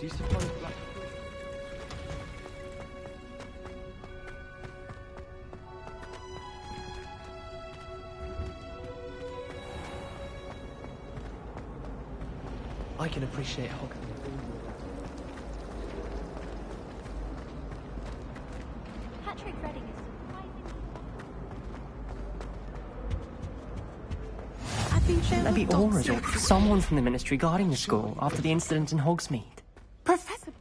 Do you suppose black... I can appreciate Hogwarts. Patrick Redding is surprisingly... I've been shown... Maybe Aura or someone from the Ministry guarding the school after the incident in Hogsmeade. Professor...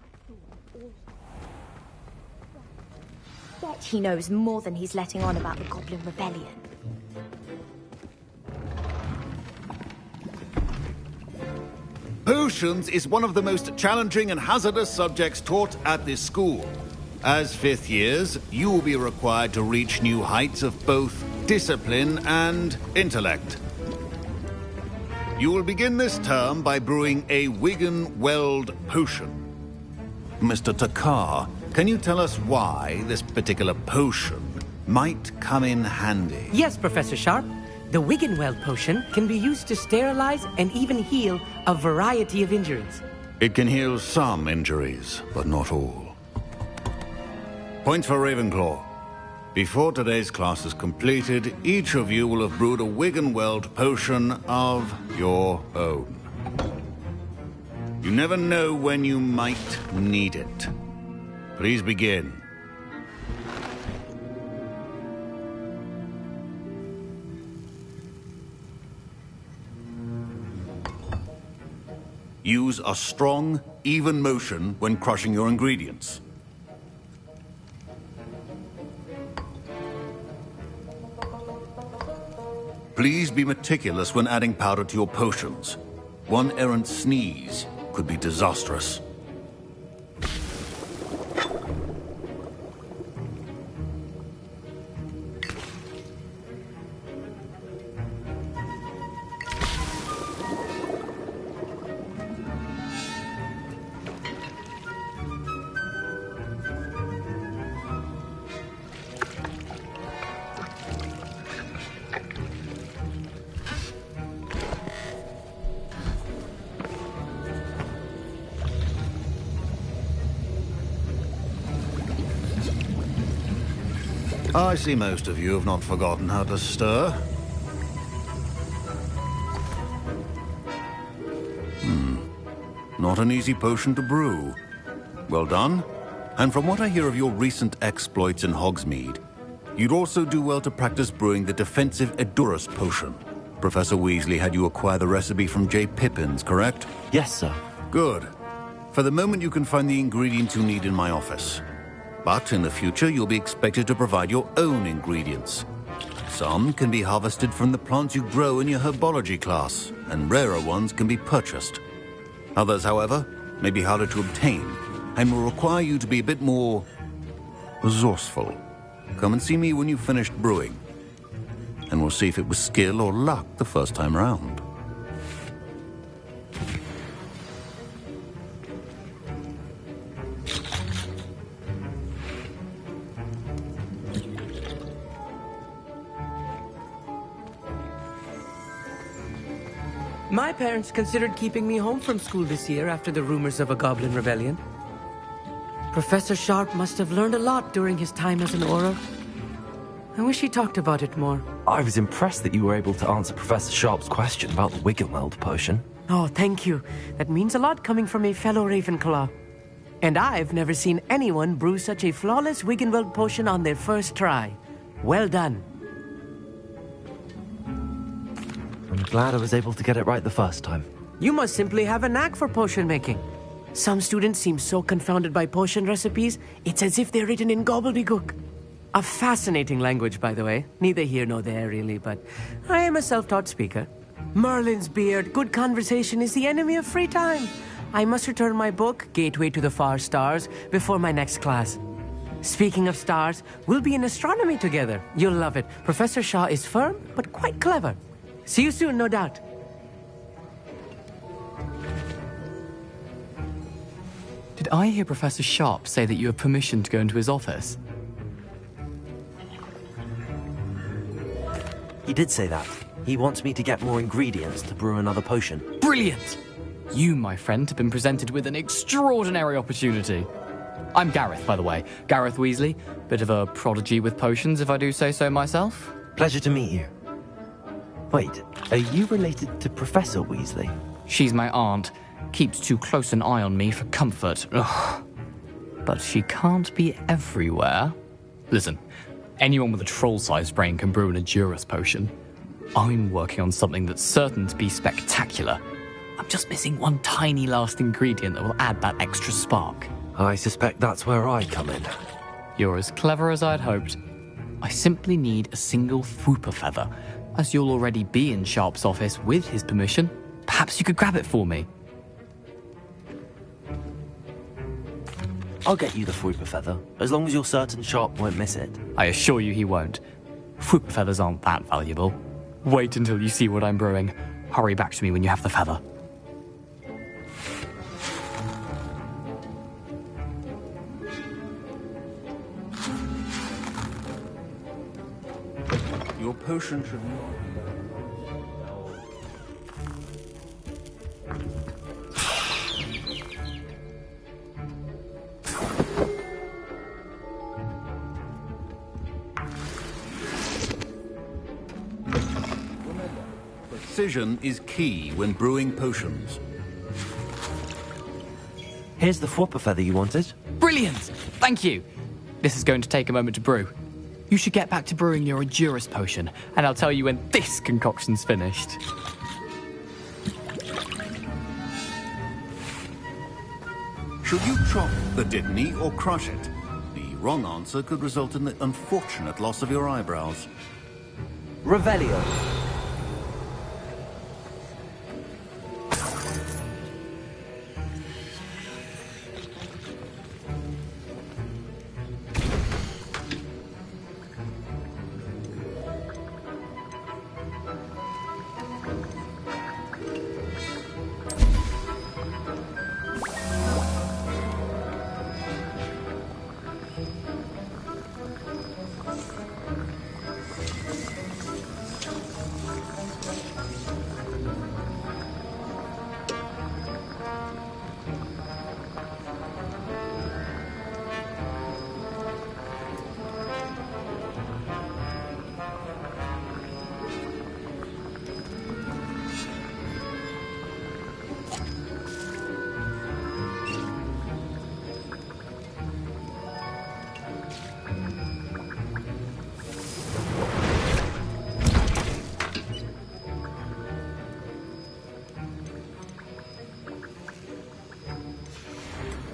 Bet he knows more than he's letting on about the Goblin Rebellion. Potions is one of the most challenging and hazardous subjects taught at this school. As fifth years, you will be required to reach new heights of both discipline and intellect. You will begin this term by brewing a Wiggenweld potion. Mr. Takar, can you tell us why this particular potion might come in handy? Yes, Professor Sharp. The Wiggenweld potion can be used to sterilize and even heal a variety of injuries. It can heal some injuries, but not all. Points for Ravenclaw. Before today's class is completed, each of you will have brewed a Wiggenweld potion of your own. You never know when you might need it. Please begin. Use a strong, even motion when crushing your ingredients. Please be meticulous when adding powder to your potions. One errant sneeze could be disastrous. I see most of you have not forgotten how to stir. Not an easy potion to brew. Well done. And from what I hear of your recent exploits in Hogsmeade, you'd also do well to practice brewing the defensive Edurus potion. Professor Weasley had you acquire the recipe from J. Pippins, correct? Yes, sir. Good. For the moment, you can find the ingredients you need in my office. But in the future, you'll be expected to provide your own ingredients. Some can be harvested from the plants you grow in your herbology class, and rarer ones can be purchased. Others, however, may be harder to obtain, and will require you to be a bit more resourceful. Come and see me when you've finished brewing, and we'll see if it was skill or luck the first time round. My parents considered keeping me home from school this year after the rumors of a Goblin Rebellion. Professor Sharp must have learned a lot during his time as an Auror. I wish he talked about it more. I was impressed that you were able to answer Professor Sharp's question about the Wiggenweld potion. Oh, thank you. That means a lot coming from a fellow Ravenclaw. And I've never seen anyone brew such a flawless Wiggenweld potion on their first try. Well done. I'm glad I was able to get it right the first time. You must simply have a knack for potion making. Some students seem so confounded by potion recipes, it's as if they're written in gobbledygook. A fascinating language, by the way. Neither here nor there, really, but I am a self-taught speaker. Merlin's beard, good conversation is the enemy of free time. I must return my book, Gateway to the Far Stars, before my next class. Speaking of stars, we'll be in astronomy together. You'll love it. Professor Shaw is firm, but quite clever. See you soon, no doubt. Did I hear Professor Sharp say that you have permission to go into his office? He did say that. He wants me to get more ingredients to brew another potion. Brilliant! You, my friend, have been presented with an extraordinary opportunity. I'm Gareth, by the way. Gareth Weasley. Bit of a prodigy with potions, if I do say so myself. Pleasure to meet you. Wait, are you related to Professor Weasley? She's my aunt. Keeps too close an eye on me for comfort. Ugh. But she can't be everywhere. Listen, anyone with a troll-sized brain can brew an Edurus potion. I'm working on something that's certain to be spectacular. I'm just missing one tiny last ingredient that will add that extra spark. I suspect that's where I come in. You're as clever as I'd hoped. I simply need a single Fwooper feather. As you'll already be in Sharp's office with his permission, perhaps you could grab it for me. I'll get you the Fwooper feather, as long as you're certain Sharp won't miss it. I assure you he won't. Fwooper feathers aren't that valuable. Wait until you see what I'm brewing. Hurry back to me when you have the feather. Your potion should not... Precision is key when brewing potions. Here's the Fwooper feather you wanted. Brilliant! Thank you! This is going to take a moment to brew. You should get back to brewing your Edurus potion, and I'll tell you when this concoction's finished. Should you chop the Dittany or crush it? The wrong answer could result in the unfortunate loss of your eyebrows. Revelio.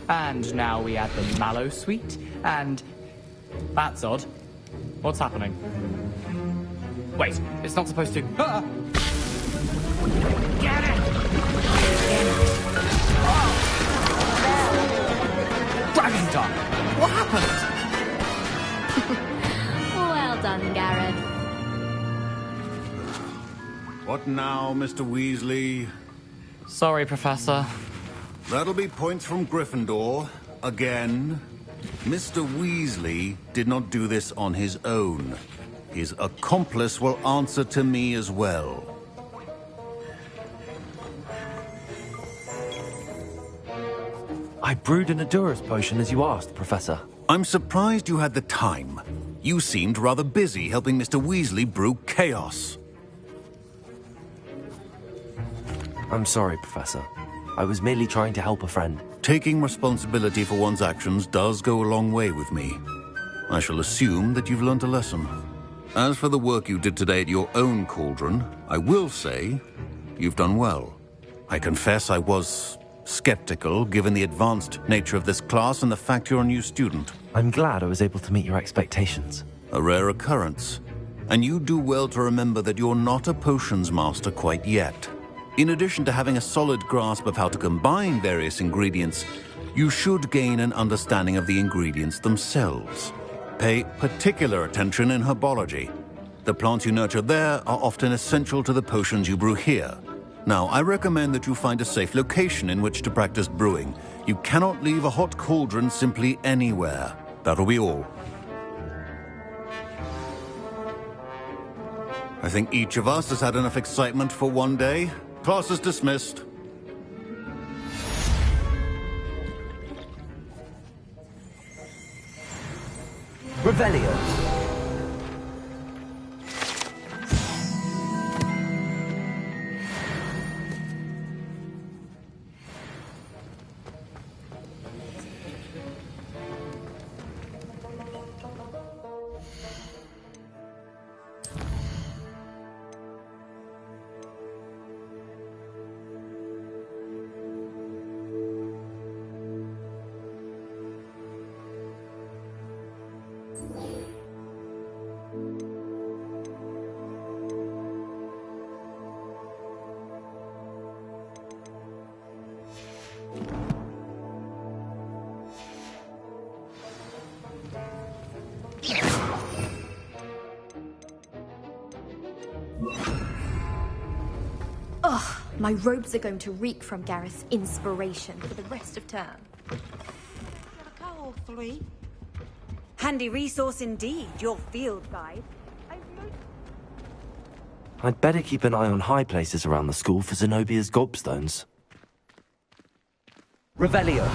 And now we add the mallow sweet, and... That's odd. What's happening? Wait, it's not supposed to... Ah! Get it! Dragon Dog! What happened? Well done, Gareth. What now, Mr. Weasley? Sorry, Professor. That'll be points from Gryffindor, again. Mr. Weasley did not do this on his own. His accomplice will answer to me as well. I brewed an Edurus potion as you asked, Professor. I'm surprised you had the time. You seemed rather busy helping Mr. Weasley brew chaos. I'm sorry, Professor. I was merely trying to help a friend. Taking responsibility for one's actions does go a long way with me. I shall assume that you've learnt a lesson. As for the work you did today at your own cauldron, I will say you've done well. I confess I was skeptical, given the advanced nature of this class and the fact you're a new student. I'm glad I was able to meet your expectations. A rare occurrence. And you do well to remember that you're not a potions master quite yet. In addition to having a solid grasp of how to combine various ingredients, you should gain an understanding of the ingredients themselves. Pay particular attention in herbology. The plants you nurture there are often essential to the potions you brew here. Now, I recommend that you find a safe location in which to practice brewing. You cannot leave a hot cauldron simply anywhere. That'll be all. I think each of us has had enough excitement for one day. Class is dismissed. Revelio. Ugh, my robes are going to reek from Gareth's inspiration for the rest of term. Or 3. Handy resource indeed, your field guide. I'd better keep an eye on high places around the school for Zenobia's gobstones. Revelio.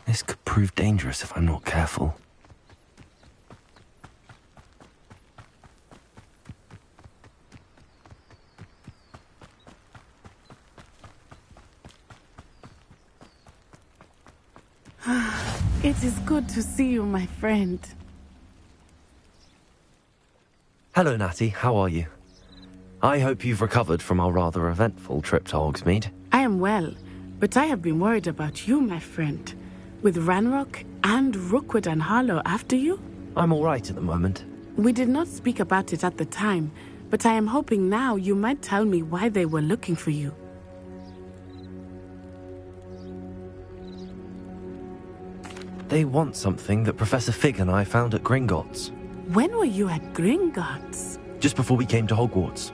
This could prove dangerous if I'm not careful. It is good to see you, my friend. Hello, Natty. How are you? I hope you've recovered from our rather eventful trip to Hogsmeade. I am well, but I have been worried about you, my friend. With Ranrock and Rookwood and Harlow after you? I'm all right at the moment. We did not speak about it at the time, but I am hoping now you might tell me why they were looking for you. They want something that Professor Fig and I found at Gringotts. When were you at Gringotts? Just before we came to Hogwarts.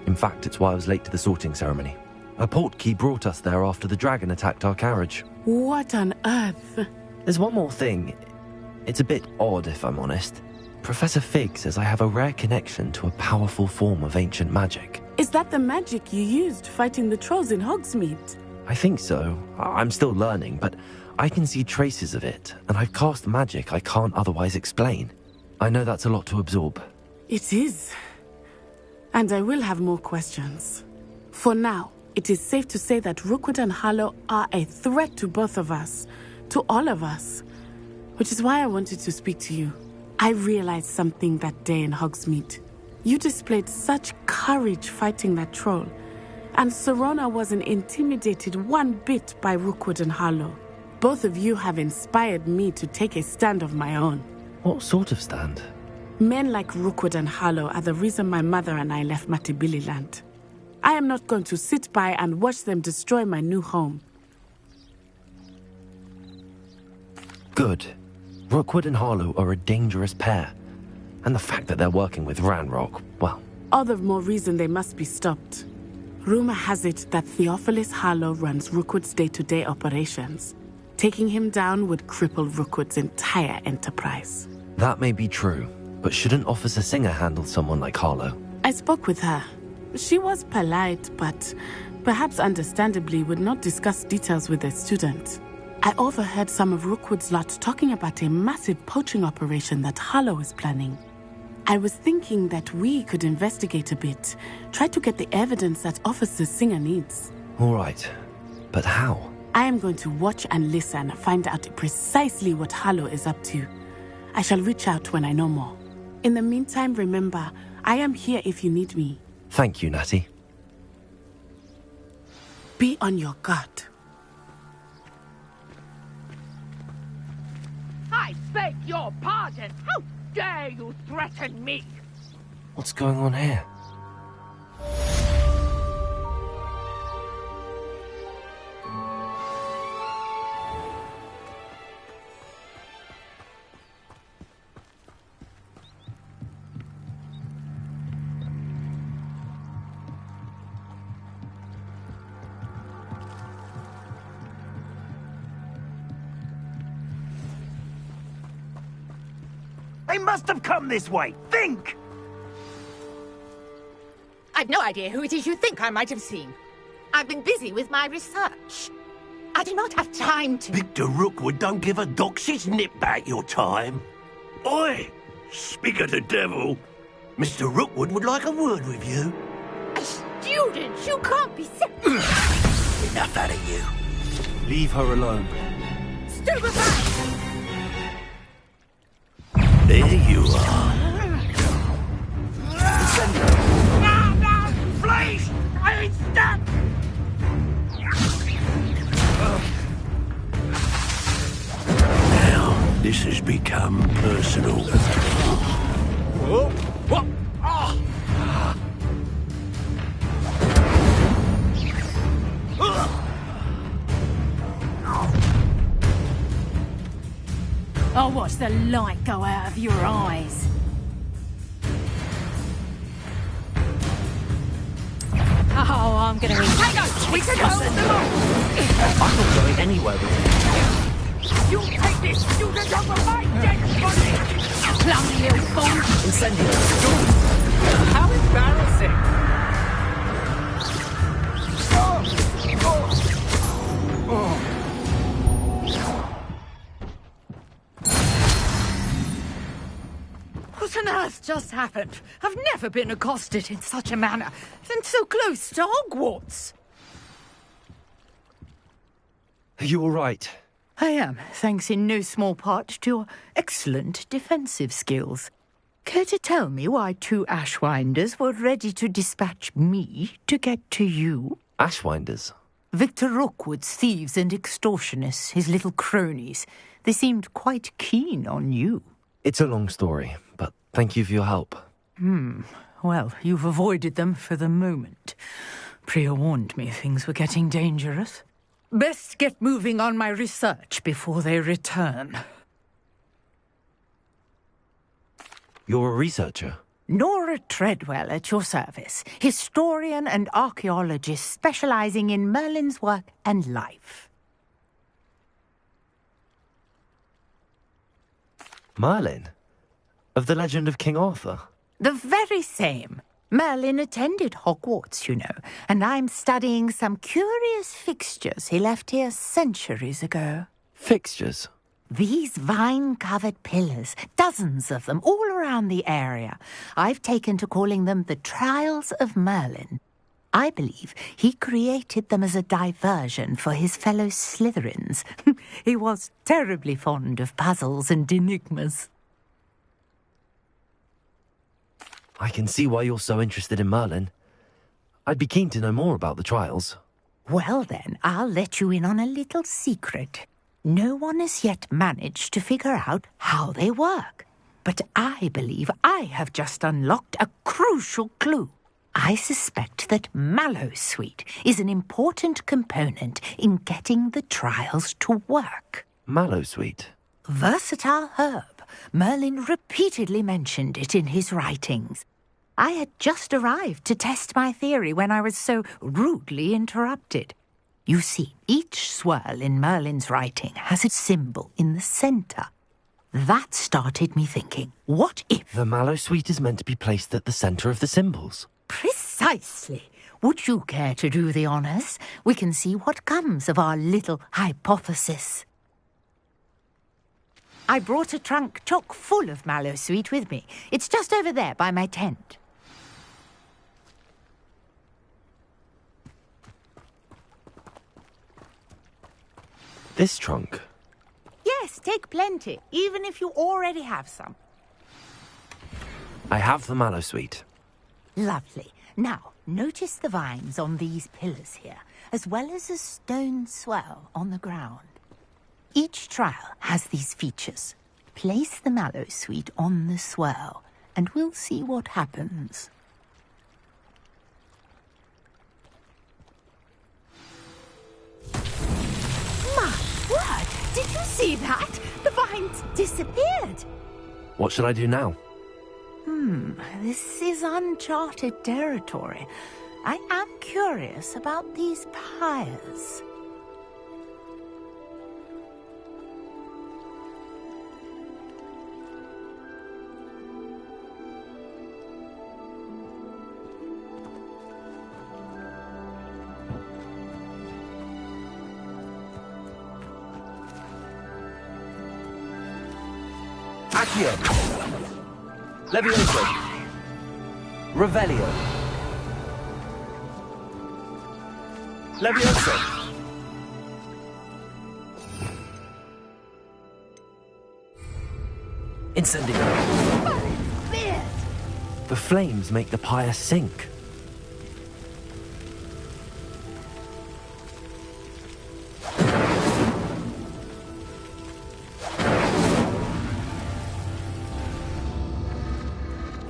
In fact, it's why I was late to the sorting ceremony. A portkey brought us there after the dragon attacked our carriage. What on earth? There's one more thing. It's a bit odd, if I'm honest. Professor Fig says I have a rare connection to a powerful form of ancient magic. Is that the magic you used fighting the trolls in Hogsmeade? I think so. I'm still learning, but I can see traces of it, and I've cast magic I can't otherwise explain. I know that's a lot to absorb. It is. And I will have more questions. For now, it is safe to say that Rookwood and Harlow are a threat to both of us, to all of us, which is why I wanted to speak to you. I realized something that day in Hogsmeade. You displayed such courage fighting that troll, and Serona wasn't intimidated one bit by Rookwood and Harlow. Both of you have inspired me to take a stand of my own. What sort of stand? Men like Rookwood and Harlow are the reason my mother and I left Matibili Land. I am not going to sit by and watch them destroy my new home. Good. Rookwood and Harlow are a dangerous pair. And the fact that they're working with Ranrock, well... All the more reason they must be stopped. Rumor has it that Theophilus Harlow runs Rookwood's day-to-day operations. Taking him down would cripple Rookwood's entire enterprise. That may be true, but shouldn't Officer Singer handle someone like Harlow? I spoke with her. She was polite, but perhaps understandably would not discuss details with a student. I overheard some of Rookwood's lot talking about a massive poaching operation that Harlow is planning. I was thinking that we could investigate a bit. Try to get the evidence that Officer Singer needs. All right. But how? I am going to watch and listen, find out precisely what Harlow is up to. I shall reach out when I know more. In the meantime, remember, I am here if you need me. Thank you, Natty. Be on your guard. I beg your pardon. How dare you threaten me? What's going on here? They must have come this way. Think! I've no idea who it is you think I might have seen. I've been busy with my research. I do not have time to... Victor Rookwood don't give a doxy's nip back your time. Oi! Speak of the devil. Mr. Rookwood would like a word with you. A student? You can't be Enough out of you. Leave her alone. Stupefy! There you are. No! Please! I ain't stuck! Now, this has become personal. Whoa! What? Oh! I'll watch the light go out of your eyes. Oh, I'm gonna eat. Hang on! We can hold them off! I'm not going anywhere with you. You take this student over my dead body! Clumsy little fool! Incendio! How embarrassing! What on earth just happened? I've never been accosted in such a manner, and so close to Hogwarts. Are you all right? I am, thanks in no small part to your excellent defensive skills. Care to tell me why 2 Ashwinders were ready to dispatch me to get to you? Ashwinders? Victor Rookwood's thieves and extortionists, his little cronies. They seemed quite keen on you. It's a long story, but thank you for your help. Well, you've avoided them for the moment. Priya warned me things were getting dangerous. Best get moving on my research before they return. You're a researcher? Nora Treadwell at your service, historian and archaeologist specializing in Merlin's work and life. Merlin? Of the legend of King Arthur? The very same. Merlin attended Hogwarts, you know, and I'm studying some curious fixtures he left here centuries ago. Fixtures? These vine-covered pillars, dozens of them, all around the area. I've taken to calling them the Trials of Merlin. I believe he created them as a diversion for his fellow Slytherins. He was terribly fond of puzzles and enigmas. I can see why you're so interested in Merlin. I'd be keen to know more about the trials. Well then, I'll let you in on a little secret. No one has yet managed to figure out how they work. But I believe I have just unlocked a crucial clue. I suspect that Mallowsweet is an important component in getting the trials to work. Mallowsweet? Versatile herb. Merlin repeatedly mentioned it in his writings. I had just arrived to test my theory when I was so rudely interrupted. You see, each swirl in Merlin's writing has a symbol in the centre. That started me thinking, what if... The Mallowsweet is meant to be placed at the centre of the symbols. Precisely. Would you care to do the honours? We can see what comes of our little hypothesis. I brought a trunk chock full of mallow sweet with me. It's just over there by my tent. This trunk? Yes, take plenty, even if you already have some. I have the mallow sweet. Lovely. Now, notice the vines on these pillars here, as well as a stone swell on the ground. Each trial has these features. Place the mallow sweet on the swell, and we'll see what happens. My word! Did you see that? The vines disappeared! What should I do now? This is uncharted territory. I am curious about these pyres. Accio! Levioso! Revelio! Levioso! Incendio! The flames make the pyre sink.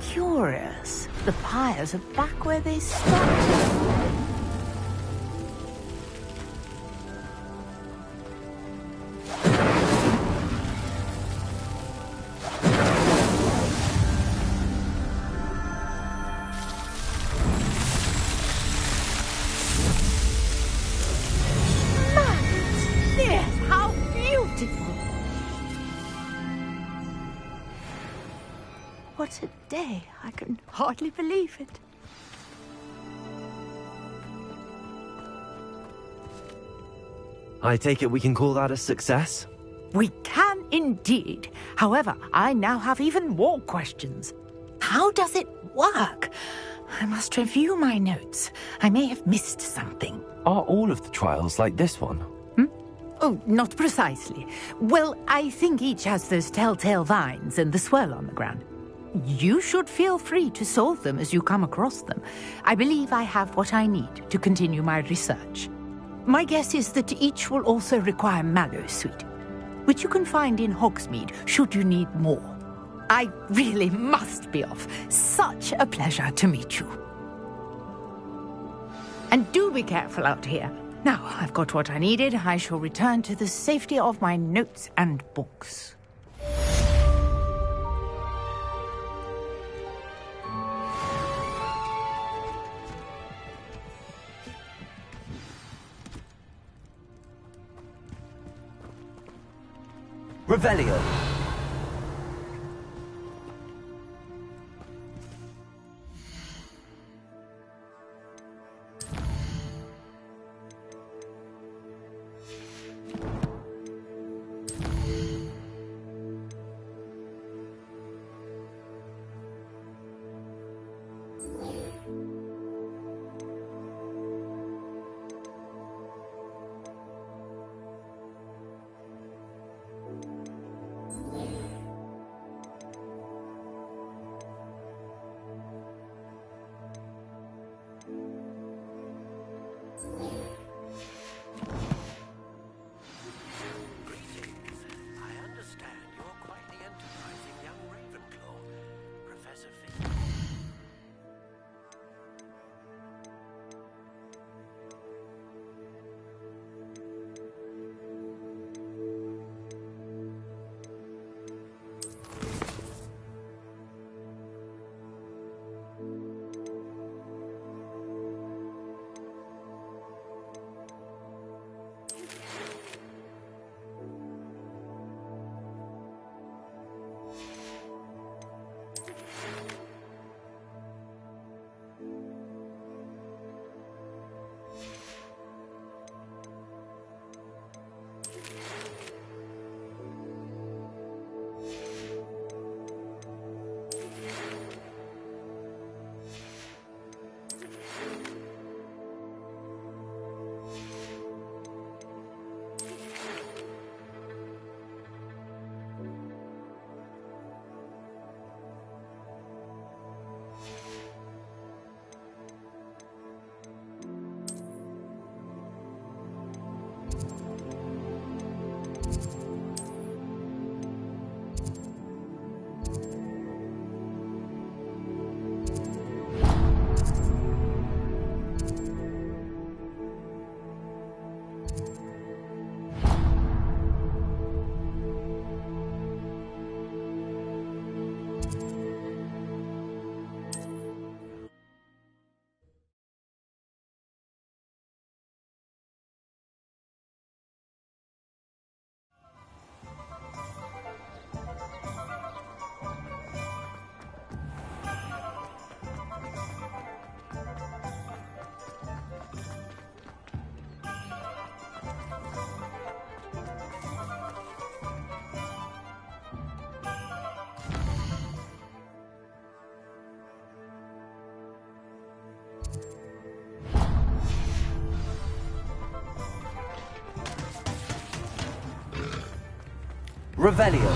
Curious. The pyres are back where they started. Magnificent! How beautiful! What a day. I can hardly believe it. I take it we can call that a success? We can indeed. However, I now have even more questions. How does it work? I must review my notes. I may have missed something. Are all of the trials like this one? Oh, not precisely. Well, I think each has those telltale vines and the swirl on the ground. You should feel free to solve them as you come across them. I believe I have what I need to continue my research. My guess is that each will also require mallow sweet, which you can find in Hogsmeade should you need more. I really must be off. Such a pleasure to meet you. And do be careful out here. Now I've got what I needed, I shall return to the safety of my notes and books. Revelio! Revelio.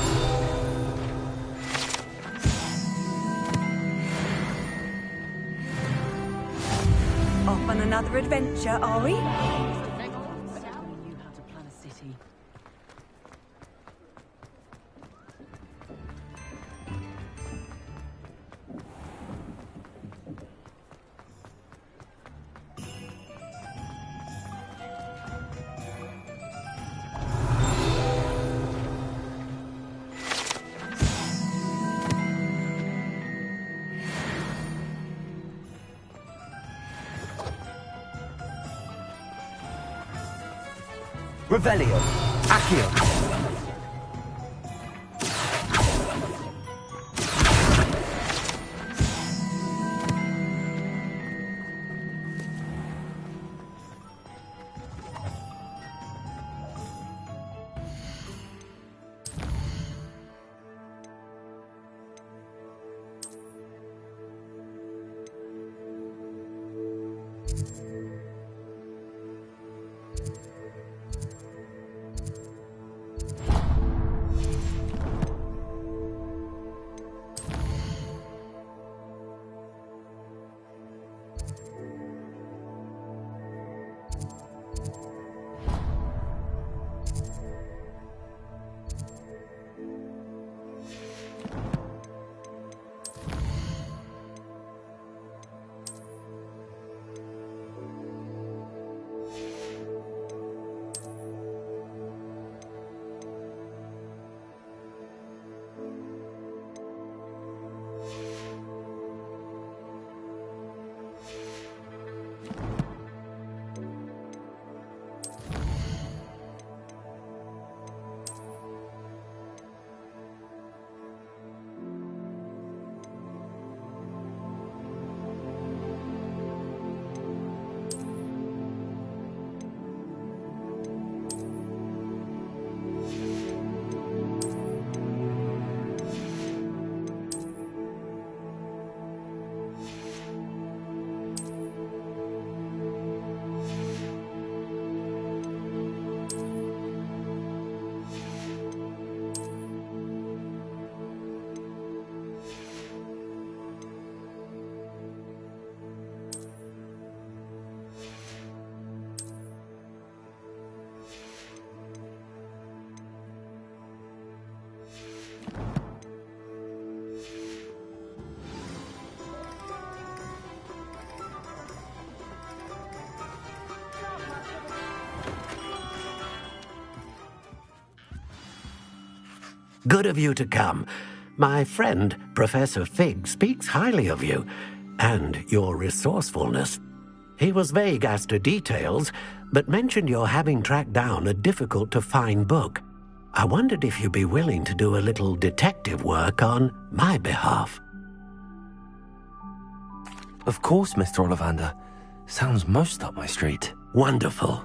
Off on another adventure, are we? Revelio. Accio. Good of you to come. My friend, Professor Fig, speaks highly of you and your resourcefulness. He was vague as to details, but mentioned your having tracked down a difficult-to-find book. I wondered if you'd be willing to do a little detective work on my behalf. Of course, Mr. Ollivander. Sounds most up my street. Wonderful.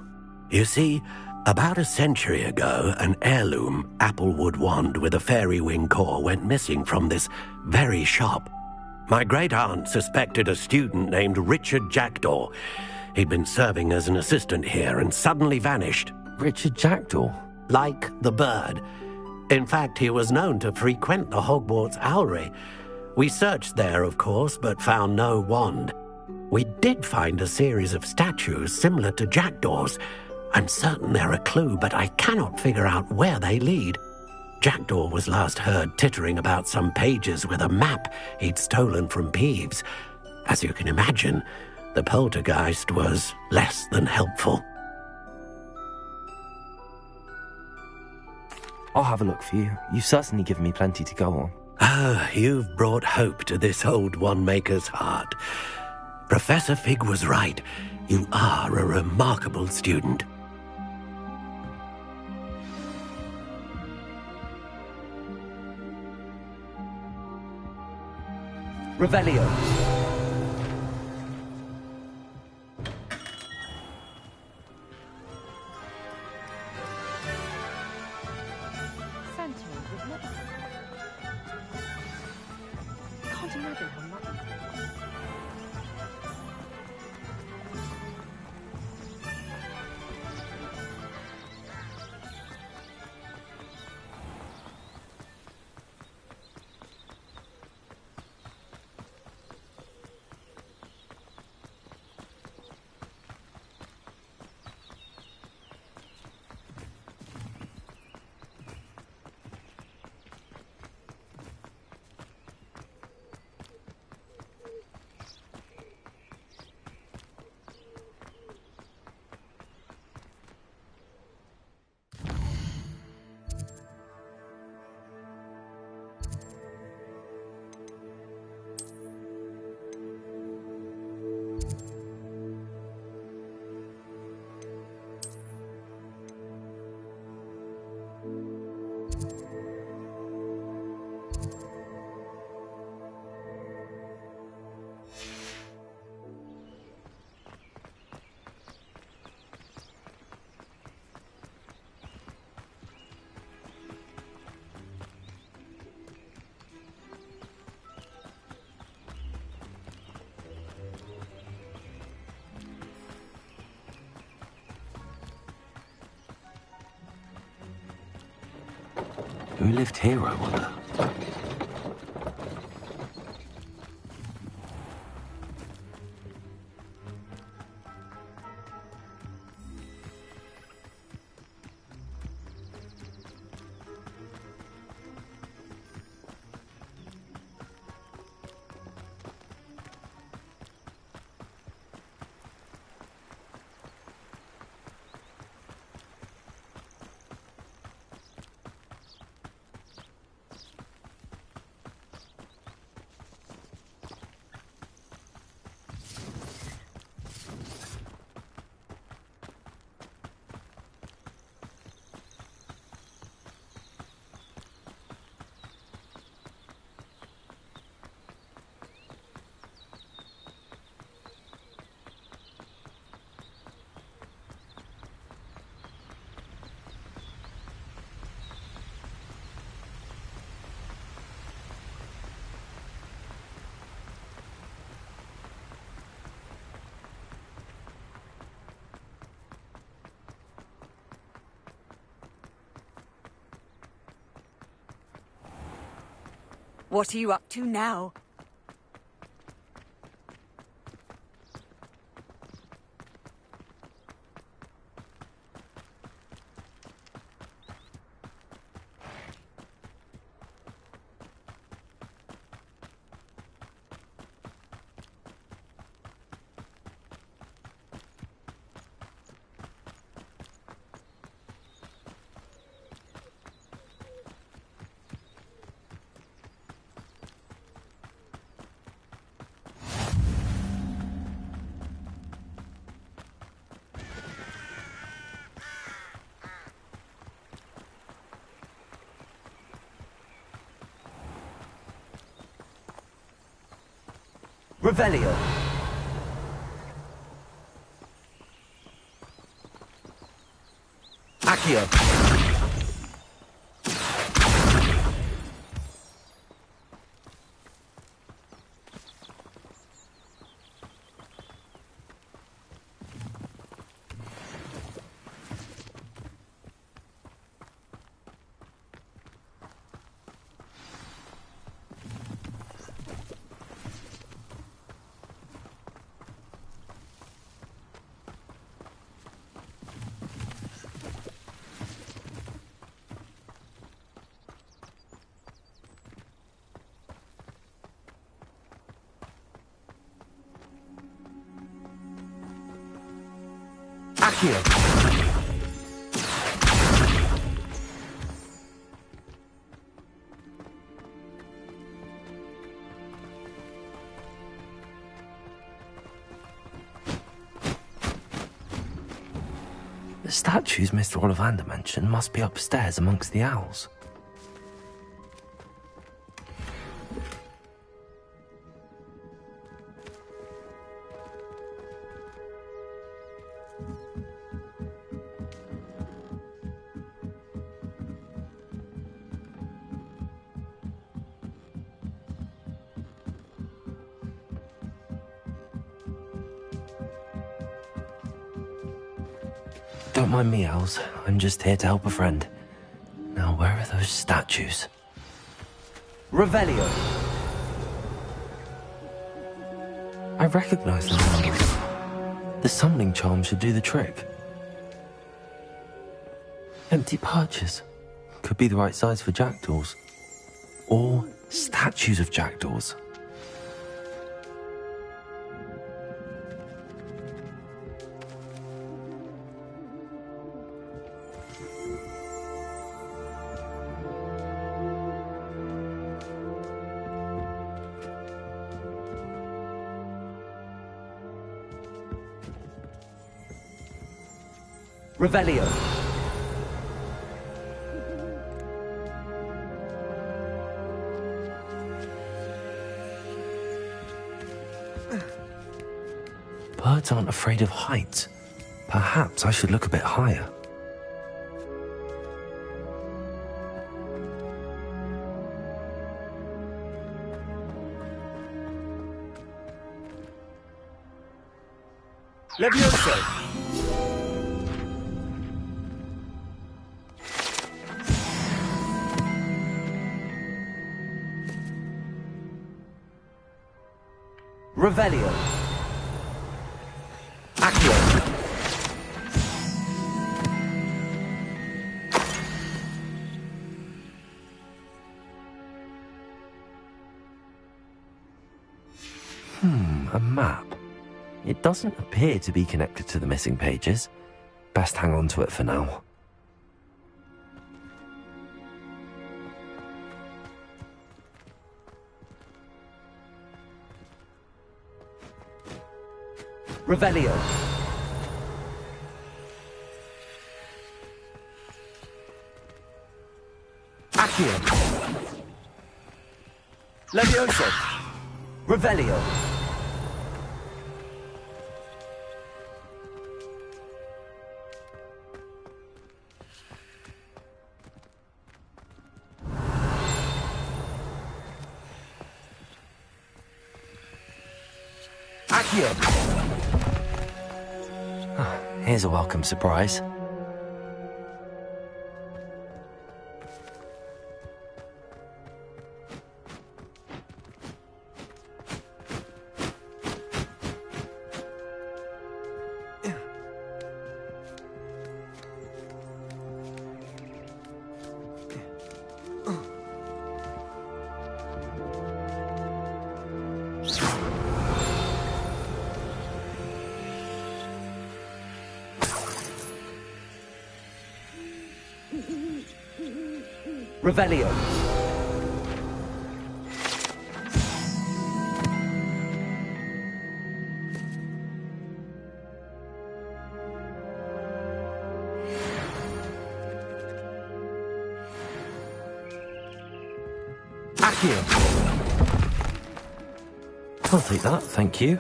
You see, about a century ago, an heirloom applewood wand with a fairy wing core went missing from this very shop. My great-aunt suspected a student named Richard Jackdaw. He'd been serving as an assistant here and suddenly vanished. Richard Jackdaw? Like the bird. In fact, he was known to frequent the Hogwarts Owlery. We searched there, of course, but found no wand. We did find a series of statues similar to Jackdaw's. I'm certain they're a clue, but I cannot figure out where they lead. Jackdaw was last heard tittering about some pages with a map he'd stolen from Peeves. As you can imagine, the poltergeist was less than helpful. I'll have a look for you. You've certainly given me plenty to go on. Ah, you've brought hope to this old one-maker's heart. Professor Fig was right. You are a remarkable student. Revelio. Can't imagine how much. Who lived here, I wonder? What are you up to now? Revelio. Accio. Accio. The statues Mr. Ollivander mentioned must be upstairs amongst the owls. Don't mind me, owls. I'm just here to help a friend. Now, where are those statues? Revelio! I recognize the numbers. The summoning charm should do the trick. Empty perches. Could be the right size for jackdaws. Or statues of jackdaws. Revelio. Birds aren't afraid of heights. Perhaps I should look a bit higher. Levioso! Revelio. Accio. A map. It doesn't appear to be connected to the missing pages. Best hang on to it for now. Revelio. Accio. Levioso. Revelio. Accio. Here's a welcome surprise. Revelio. Accio. I'll take that, thank you.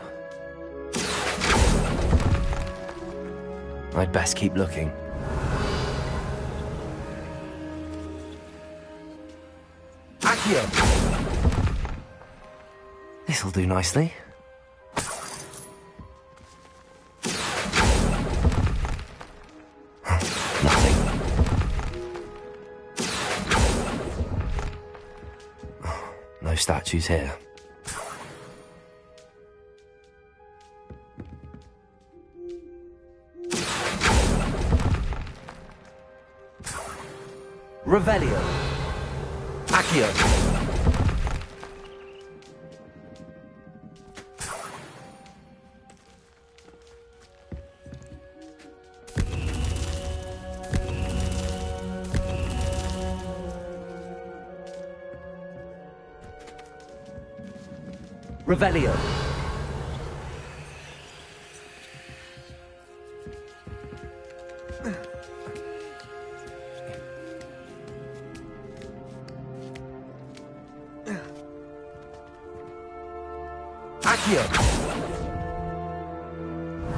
I'd best keep looking. This'll do nicely. Nothing. No statues here. Revelio. Accio. Revelio. Accio.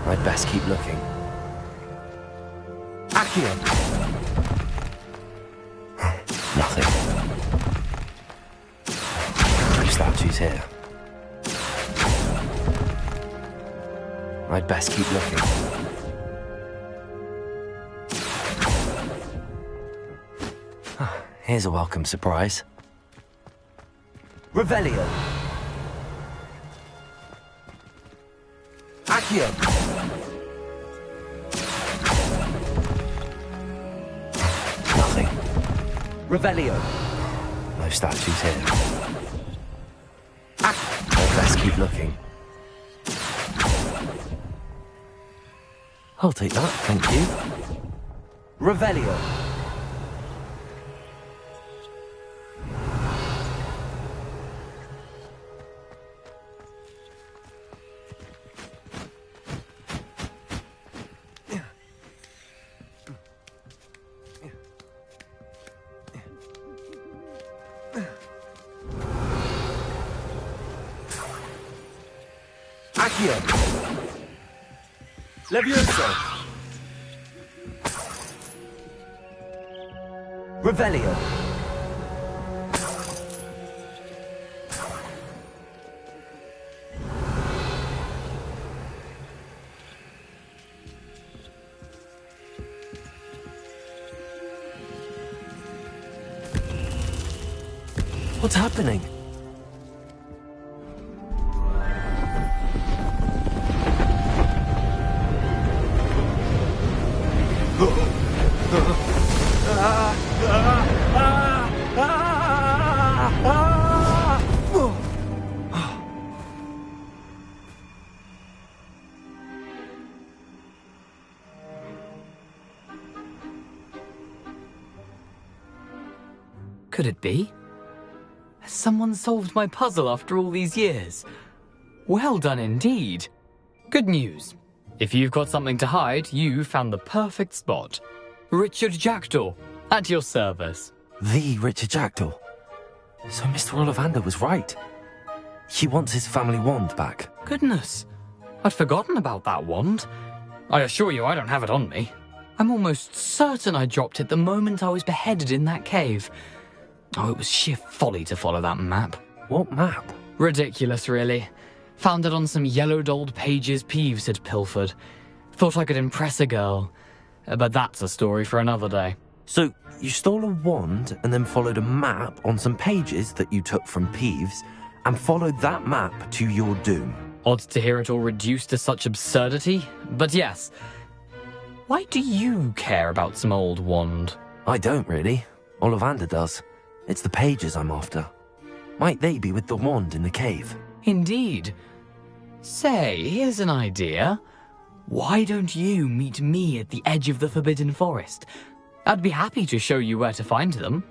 I'd best keep looking. Accio. Nothing. No statues here. I'd best keep looking. Here's a welcome surprise. Revelio. Accio. Nothing. Revelio. No statues here. I'd best keep looking. I'll take that, thank you. Revelio. Accio. Levioso. Revelio. What's happening? Could it be? Has someone solved my puzzle after all these years? Well done indeed. Good news. If you've got something to hide, you found the perfect spot. Richard Jackdaw, at your service. The Richard Jackdaw. So Mr. Ollivander was right. He wants his family wand back. Goodness, I'd forgotten about that wand. I assure you I don't have it on me. I'm almost certain I dropped it the moment I was beheaded in that cave. Oh, it was sheer folly to follow that map. What map? Ridiculous, really. Found it on some yellowed old pages Peeves had pilfered. Thought I could impress a girl. But that's a story for another day. So, you stole a wand and then followed a map on some pages that you took from Peeves and followed that map to your doom. Odd to hear it all reduced to such absurdity, but yes. Why do you care about some old wand? I don't, really. Ollivander does. It's the pages I'm after. Might they be with the wand in the cave? Indeed. Say, here's an idea. Why don't you meet me at the edge of the Forbidden Forest? I'd be happy to show you where to find them.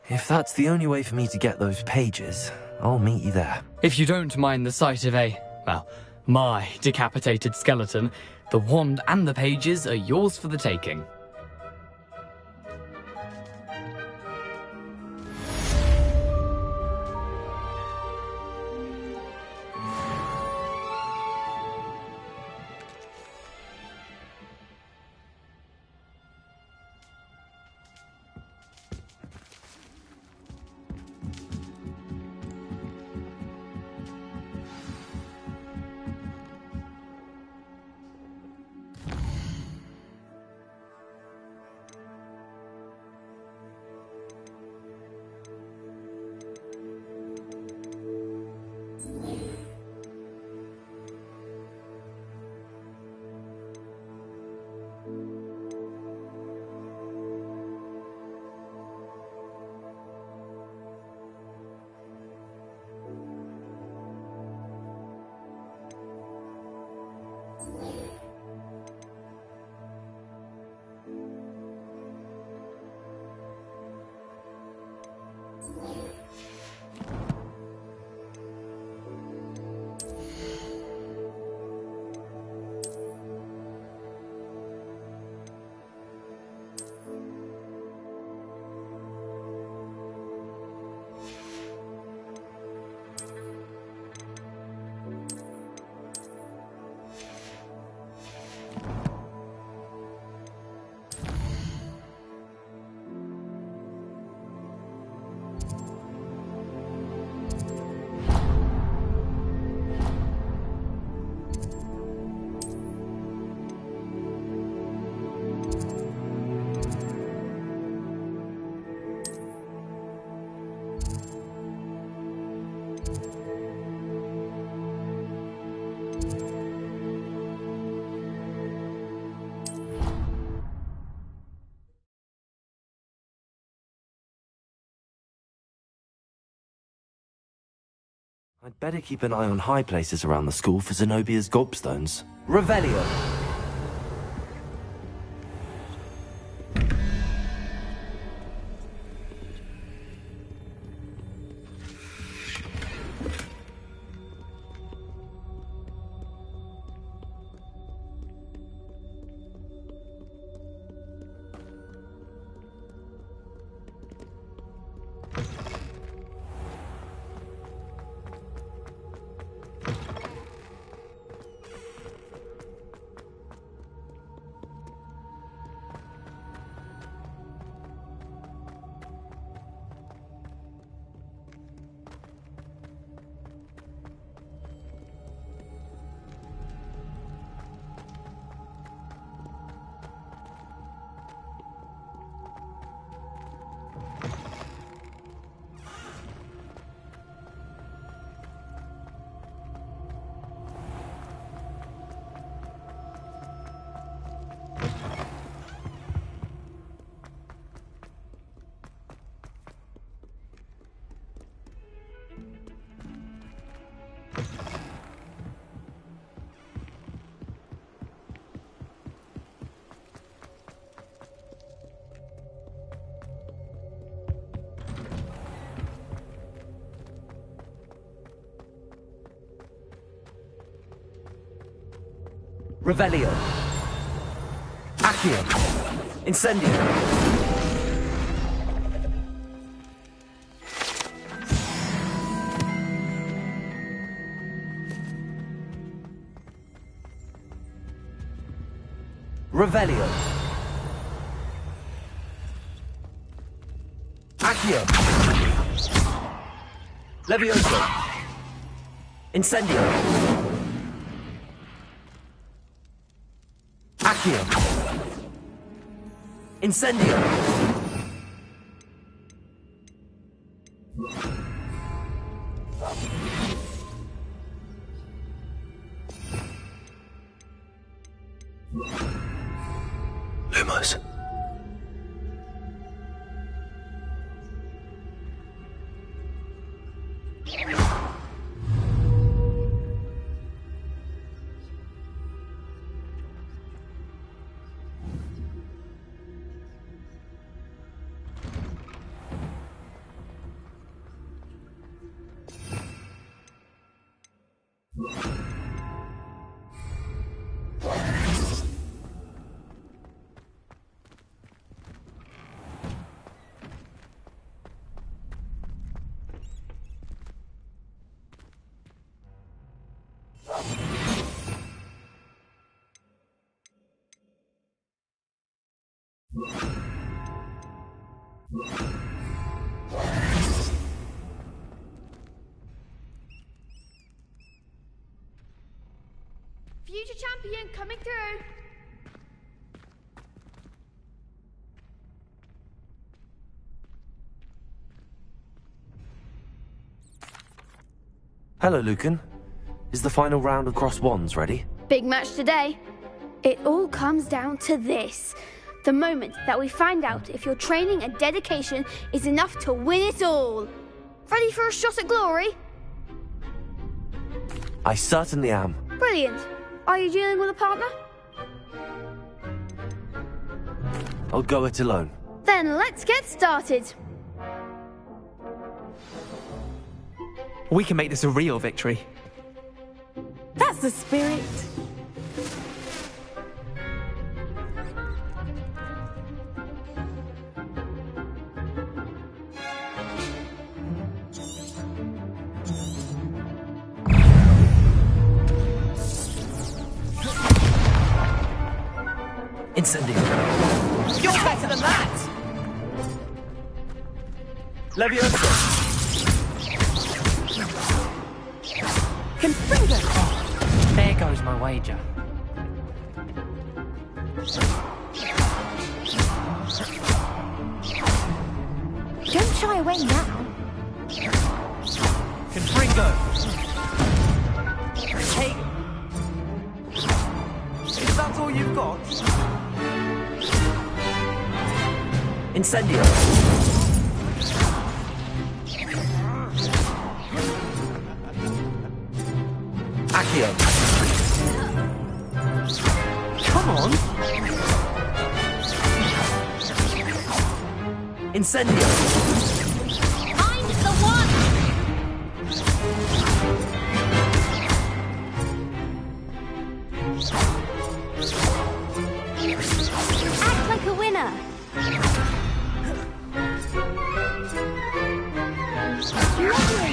If that's the only way for me to get those pages, I'll meet you there. If you don't mind the sight of my decapitated skeleton, the wand and the pages are yours for the taking. I'd better keep an eye on high places around the school for Zenobia's gobstones. Revelio! Revelio. Accio. Incendio. Revelio. Accio. Levioso. Incendio. Accio. Incendio. Lumos. Future champion coming through. Hello, Lucan. Is the final round of Cross Wands ready? Big match today. It all comes down to this. The moment that we find out if your training and dedication is enough to win it all. Ready for a shot at glory? I certainly am. Brilliant. Are you dealing with a partner? I'll go it alone. Then let's get started. We can make this a real victory. That's the spirit. Incendio. You're better than that! Levioso. Confringo. Oh, there goes my wager. Don't shy away now. Confringo. Hey. Is that all you've got? Incendio. Accio. Come on. Incendio. Find the one. Act like a winner. Lovely.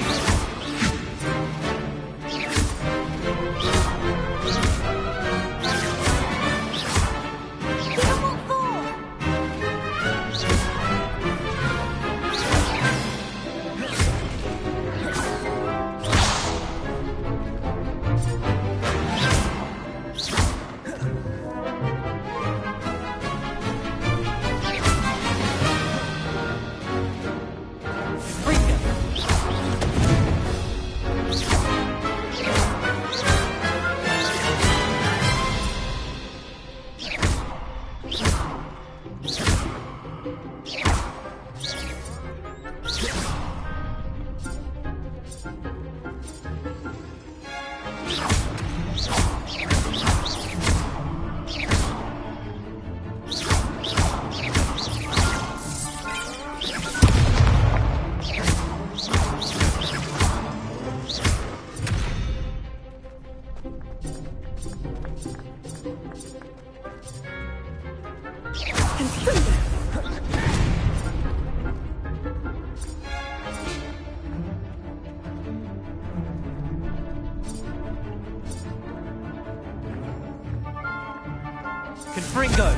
Confringo!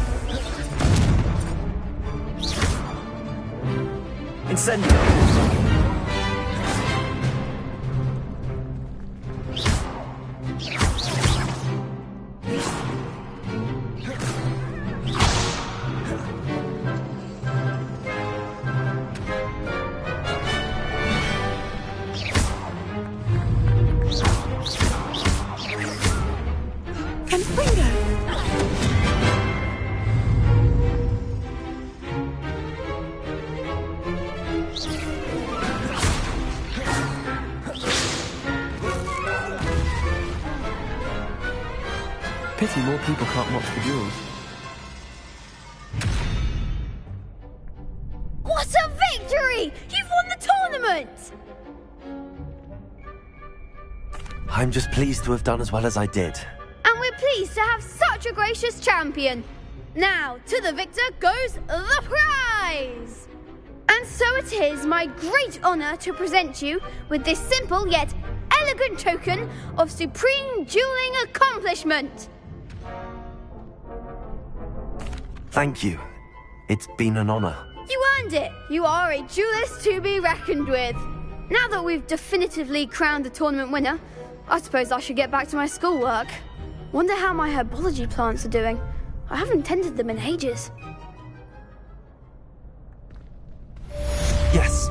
Incendio! Pity more people can't watch the duels. What a victory! You've won the tournament! I'm just pleased to have done as well as I did. And we're pleased to have such a gracious champion. Now, to the victor goes the prize! And so it is my great honour to present you with this simple yet elegant token of supreme dueling accomplishment. Thank you. It's been an honour. You earned it. You are a duelist to be reckoned with. Now that we've definitively crowned the tournament winner, I suppose I should get back to my schoolwork. Wonder how my herbology plants are doing. I haven't tended them in ages. Yes.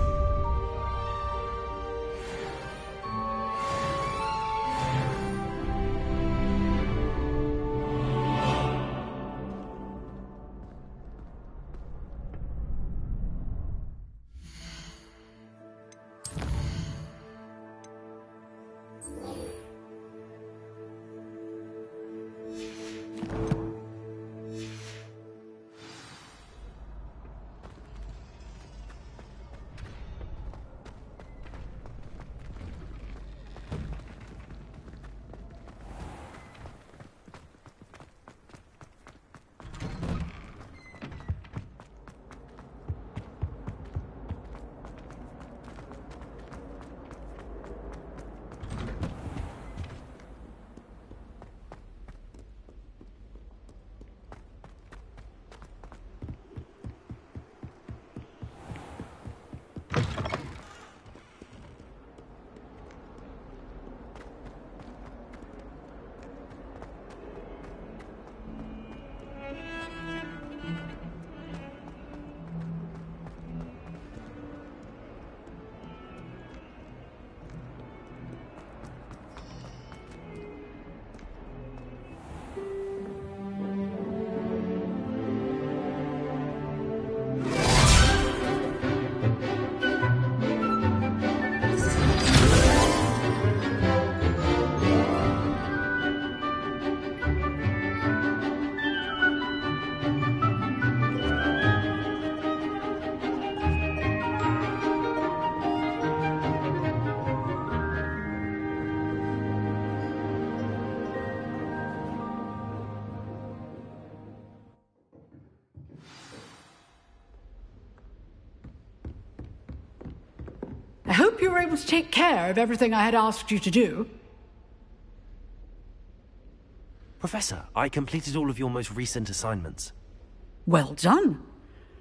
I hope you were able to take care of everything I had asked you to do. Professor, I completed all of your most recent assignments. Well done.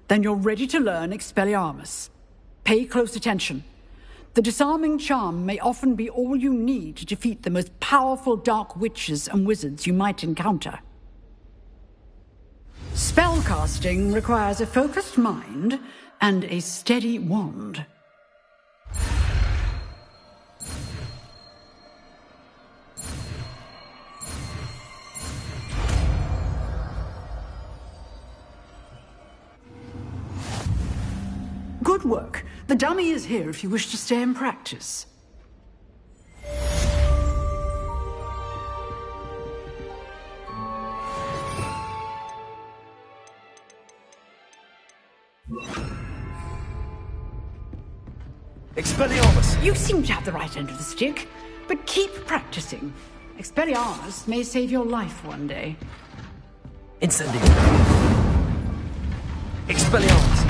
Then you're ready to learn Expelliarmus. Pay close attention. The disarming charm may often be all you need to defeat the most powerful dark witches and wizards you might encounter. Spellcasting requires a focused mind and a steady wand. Good work. The dummy is here if you wish to stay and practice. Expelliarmus! You seem to have the right end of the stick, but keep practicing. Expelliarmus may save your life one day. Incendio! Expelliarmus!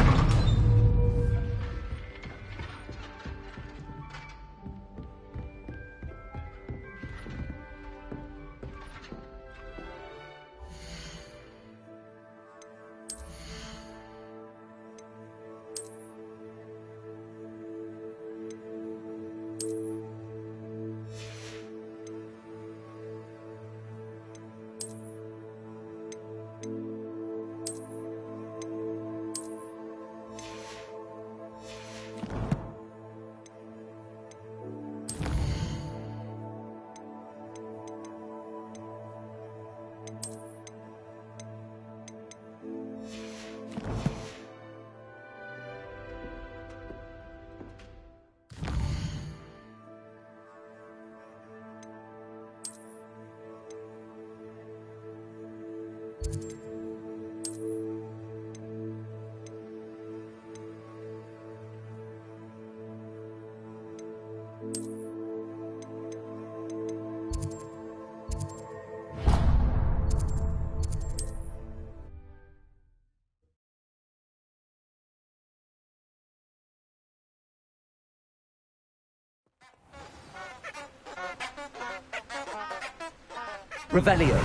Revelio.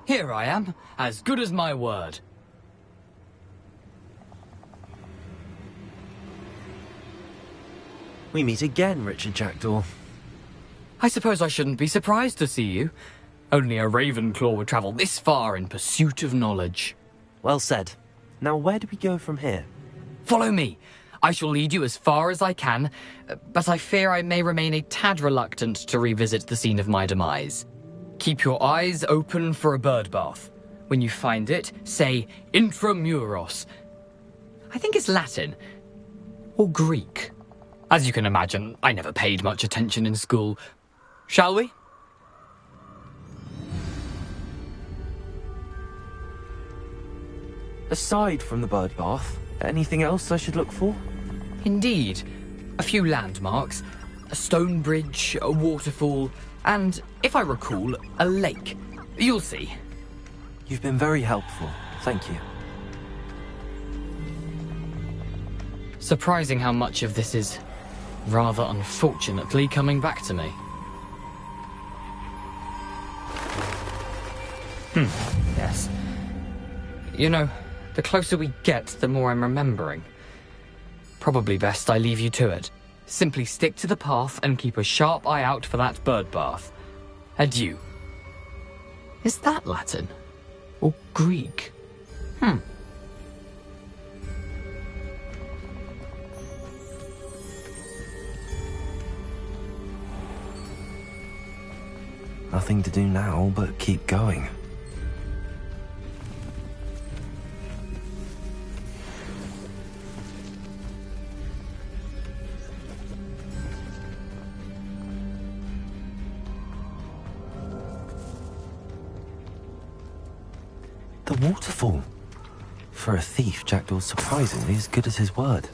Here I am, as good as my word. We meet again, Richard Jackdaw. I suppose I shouldn't be surprised to see you. Only a Ravenclaw would travel this far in pursuit of knowledge. Well said. Now where do we go from here? Follow me. I shall lead you as far as I can, but I fear I may remain a tad reluctant to revisit the scene of my demise. Keep your eyes open for a bird bath. When you find it, say intramuros. I think it's Latin. Or Greek. As you can imagine, I never paid much attention in school. Shall we? Aside from the bird bath, anything else I should look for? Indeed. A few landmarks. A stone bridge, a waterfall, and, if I recall, a lake. You'll see. You've been very helpful. Thank you. Surprising how much of this is, rather unfortunately, coming back to me. Yes. You know, the closer we get, the more I'm remembering. Probably best I leave you to it. Simply stick to the path and keep a sharp eye out for that bird bath. Adieu. Is that Latin? Or Greek? Nothing to do now but keep going. The waterfall. For a thief, Jackdaw's surprisingly as good as his word.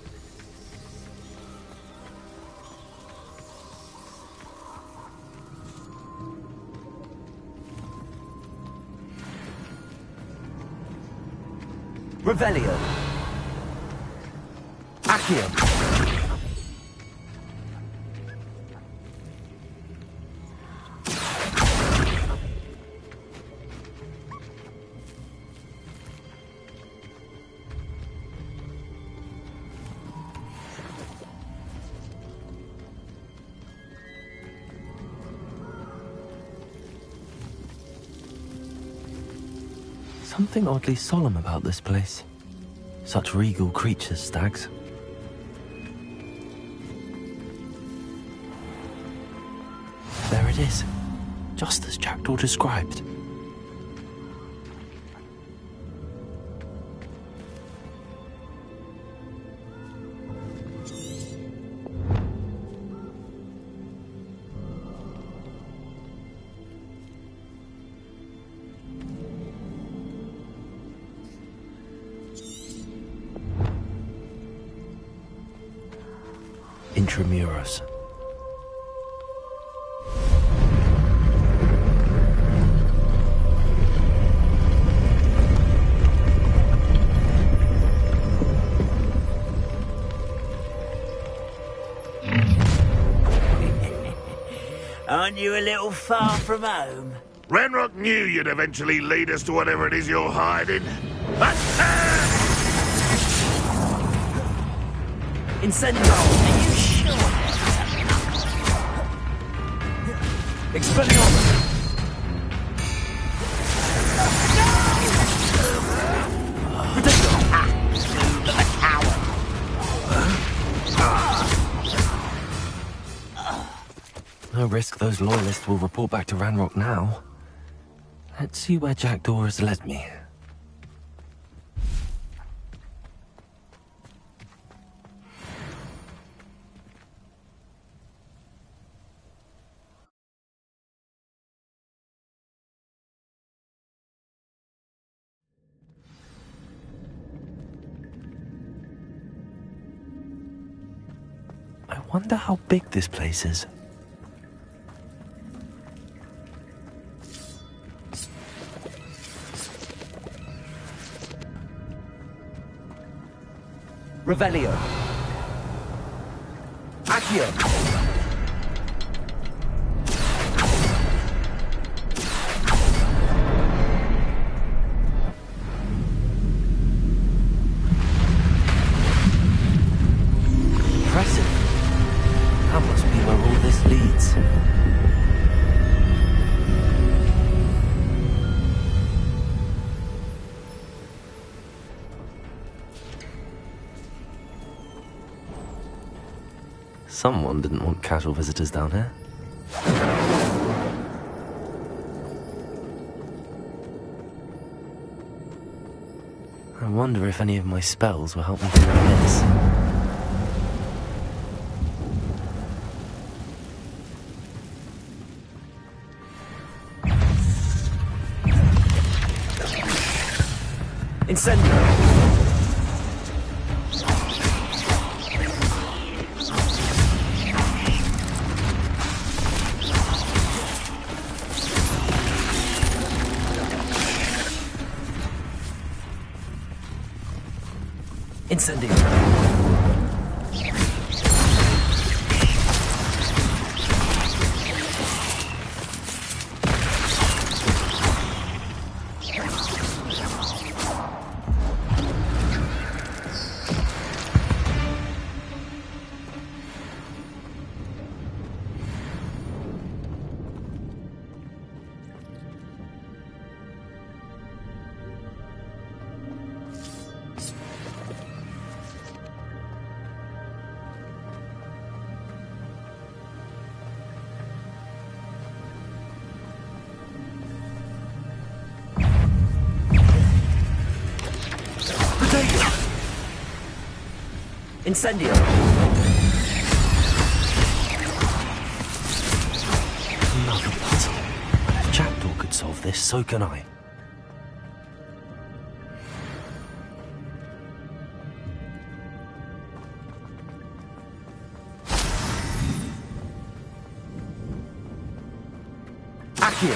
Revelio. Accio. Something oddly solemn about this place. Such regal creatures, stags. There it is, just as Jackdaw described. Intramuros. Aren't you a little far from home? Ranrock knew you'd eventually lead us to whatever it is you're hiding. Incendio! Are you sure? Expelliarmus! No risk those loyalists will report back to Ranrock now. Let's see where Jackdaw has led me. I wonder how big this place is. Revelio. Accio. Impressive. That must be where all this leads. Someone didn't want casual visitors down here. I wonder if any of my spells will help me through this. Incendio! Incendio! Incendio! Another puzzle. If Jackdaw could solve this, so can I. Accio!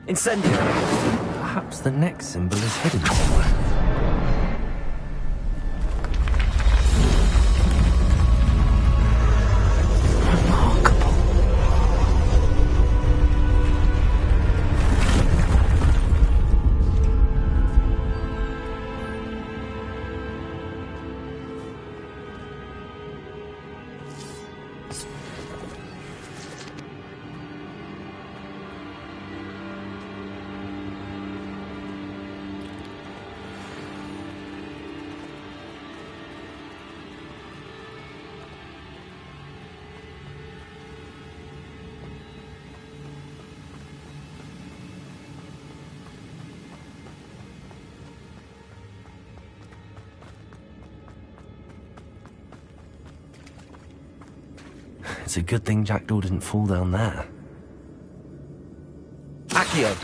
Incendio! Perhaps the next symbol is hidden somewhere. It's a good thing Jackdaw didn't fall down there. Accio!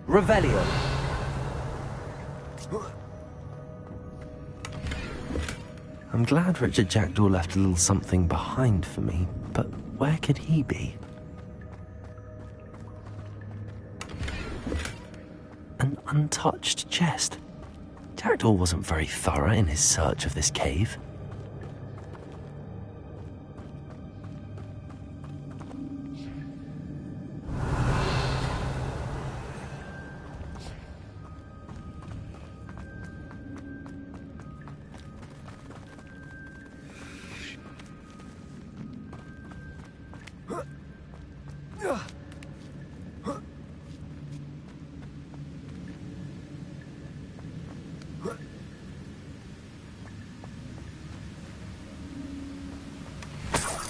Revelio. I'm glad Richard Jackdaw left a little something behind for me, but where could he be? An untouched chest. Jackdaw wasn't very thorough in his search of this cave.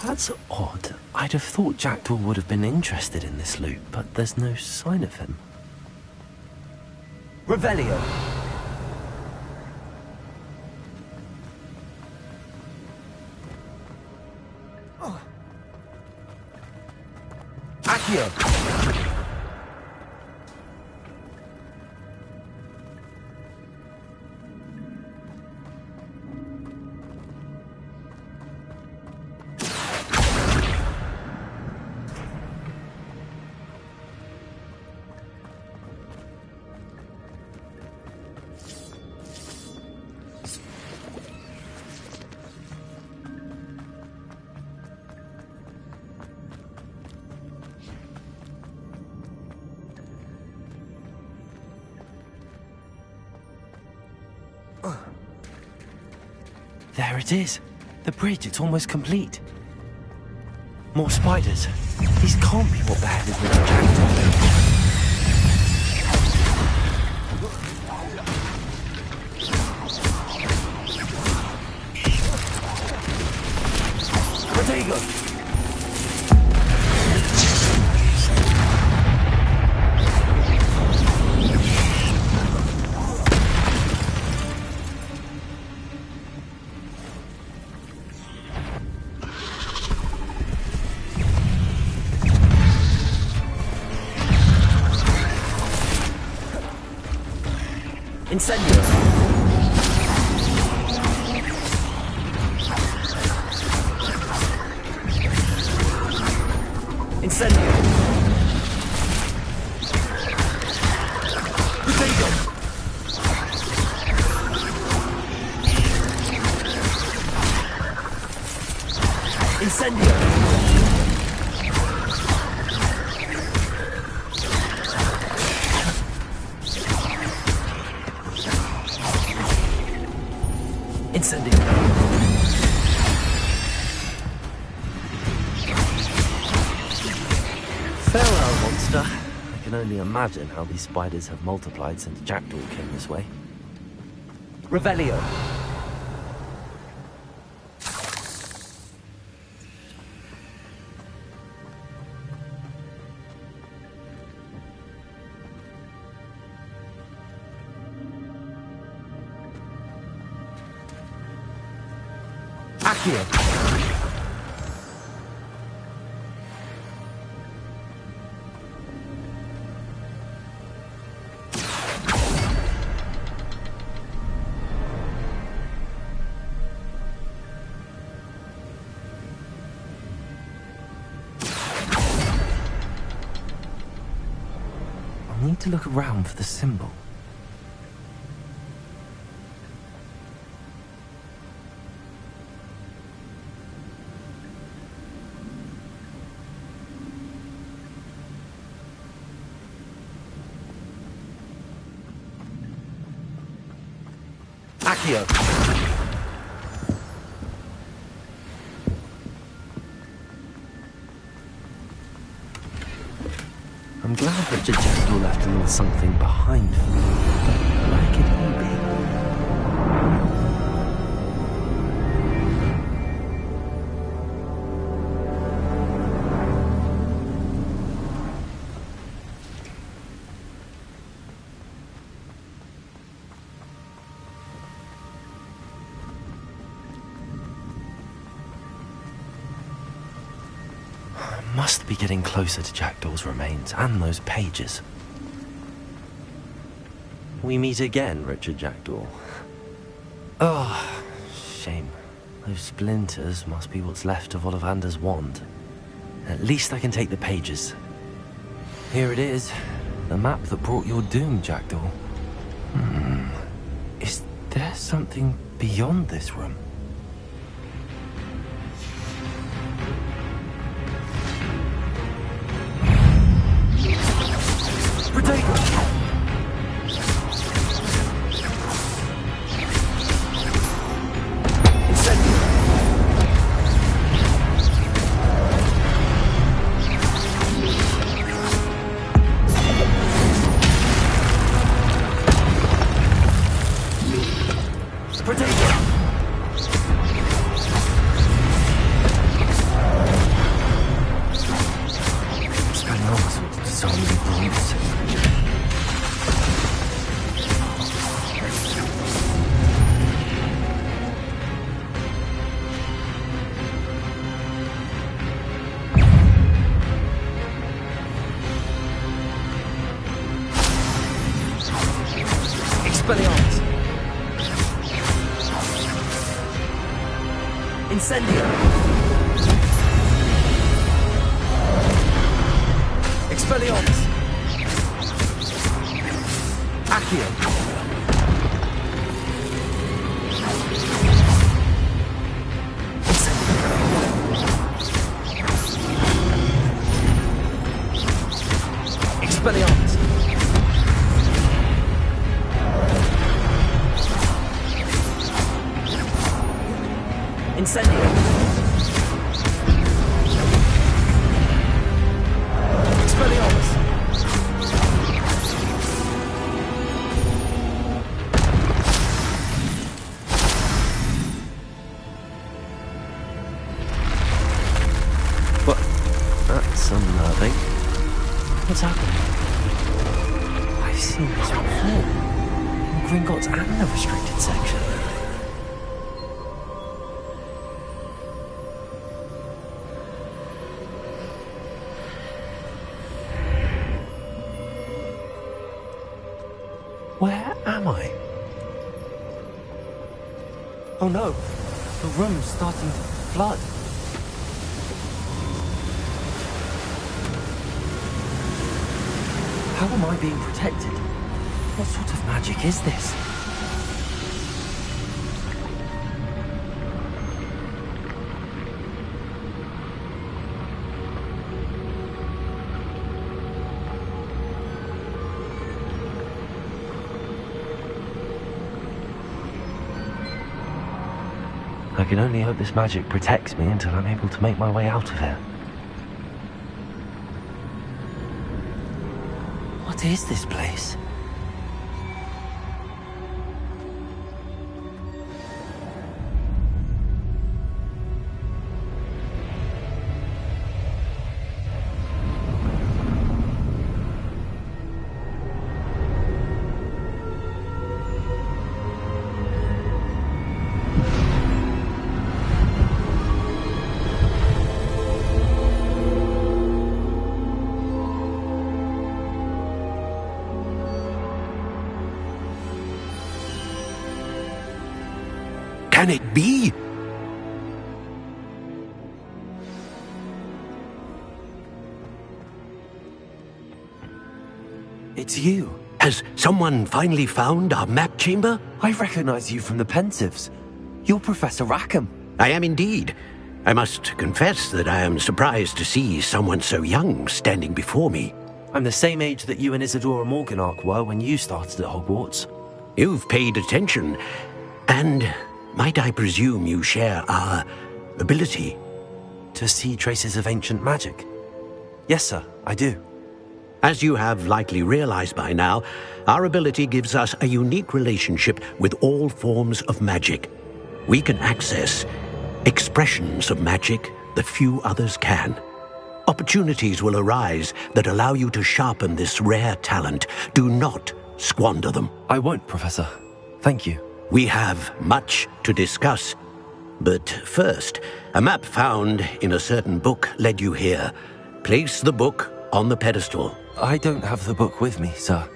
That's odd. I'd have thought Jackdaw would have been interested in this loot, but there's no sign of him. Revelio. Accio. There it is. The bridge, it's almost complete. More spiders. These can't be what beheaded Richard Jackdaw. Incendio. Incendio. Potato. Incendio. Incendio. Farewell, monster. I can only imagine how these spiders have multiplied since Jackdaw came this way. Revelio. Accio. I need to look around for the symbol. Accio! I'm glad Richard Jackdaw left a little something behind for me. But where could he be? Must be getting closer to Jackdaw's remains and those pages. We meet again, Richard Jackdaw. Oh, shame. Those splinters must be what's left of Ollivander's wand. At least I can take the pages. Here it is. The map that brought your doom, Jackdaw. Is there something beyond this room? Incendio! Expelliarmus! Accio! Expelliarmus! Incendio! Expelliarmus! What? That's unnerving. What's happening? I've seen this before. In Gringotts and the restricted section. Where am I? Oh no, the room's starting to flood. How am I being protected? What sort of magic is this? I can only hope this magic protects me until I'm able to make my way out of here. What is this place? Can it be? It's you. Has someone finally found our map chamber? I recognize you from the Pensives. You're Professor Rackham. I am indeed. I must confess that I am surprised to see someone so young standing before me. I'm the same age that you and Isadora Morganach were when you started at Hogwarts. You've paid attention, and might I presume you share our ability? To see traces of ancient magic? Yes, sir, I do. As you have likely realized by now, our ability gives us a unique relationship with all forms of magic. We can access expressions of magic that few others can. Opportunities will arise that allow you to sharpen this rare talent. Do not squander them. I won't, Professor. Thank you. We have much to discuss. But first, a map found in a certain book led you here. Place the book on the pedestal. I don't have the book with me, sir.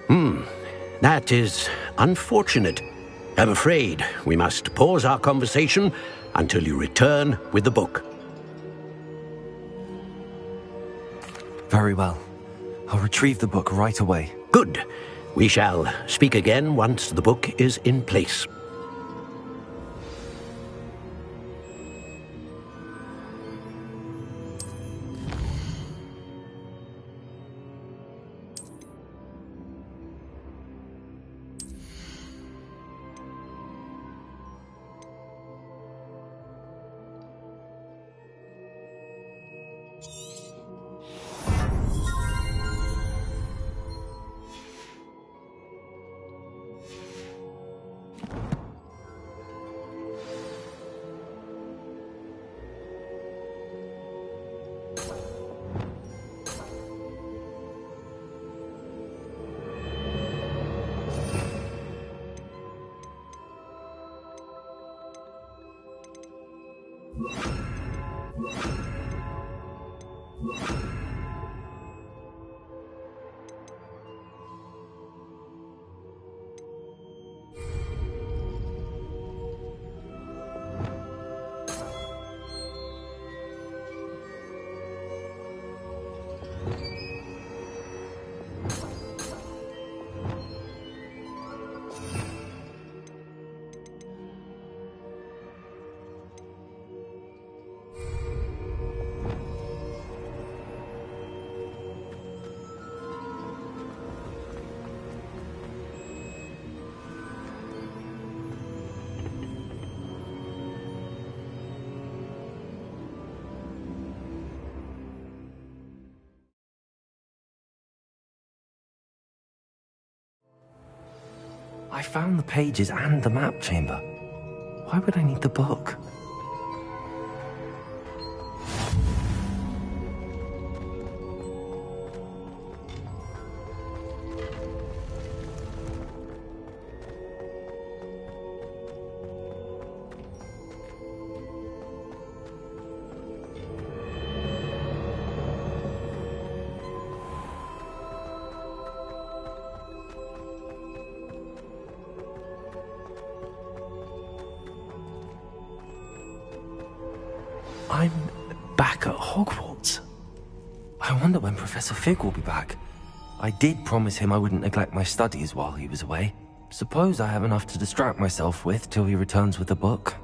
That is unfortunate. I'm afraid we must pause our conversation until you return with the book. Very well. I'll retrieve the book right away. Good. We shall speak again once the book is in place. I found the pages and the map chamber. Why would I need the book? I'm back at Hogwarts. I wonder when Professor Fig will be back. I did promise him I wouldn't neglect my studies while he was away. Suppose I have enough to distract myself with till he returns with the book.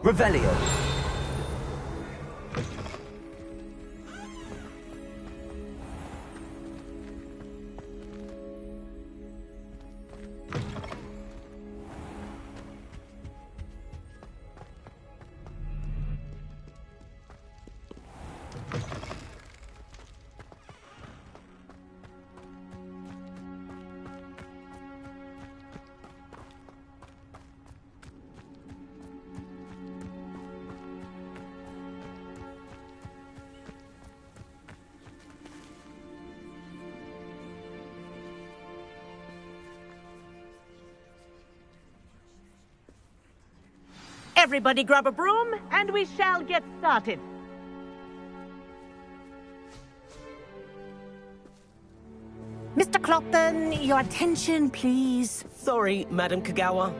Revelio. Everybody grab a broom, and we shall get started. Mr. Clopton, your attention, please. Sorry, Madam Kagawa.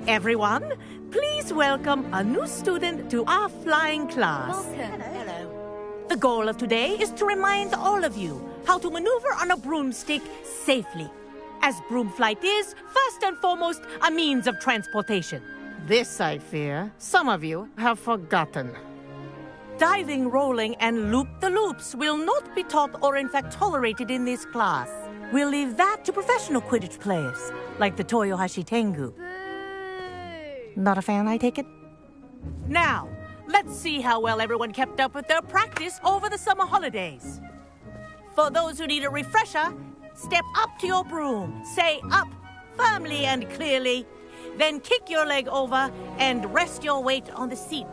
Everyone, please welcome a new student to our flying class. Welcome. Hello. The goal of today is to remind all of you how to maneuver on a broomstick safely, as broom flight is, first and foremost, a means of transportation. This, I fear, some of you have forgotten. Diving, rolling, and loop-the-loops will not be taught or in fact tolerated in this class. We'll leave that to professional Quidditch players, like the Toyohashi Tengu. Not a fan, I take it? Now, let's see how well everyone kept up with their practice over the summer holidays. For those who need a refresher, step up to your broom, say up firmly and clearly, then kick your leg over and rest your weight on the seat.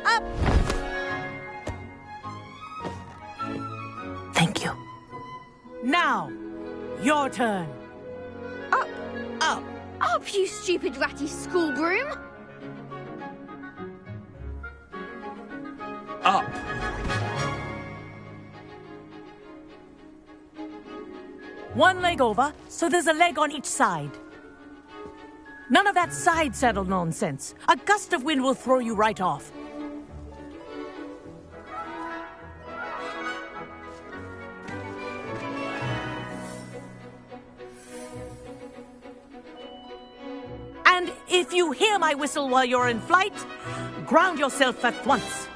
Up! Thank you. Now, your turn. Up! Up! Up, you stupid ratty school broom! Up. One leg over, so there's a leg on each side. None of that side saddle nonsense. A gust of wind will throw you right off. And if you hear my whistle while you're in flight, ground yourself at once.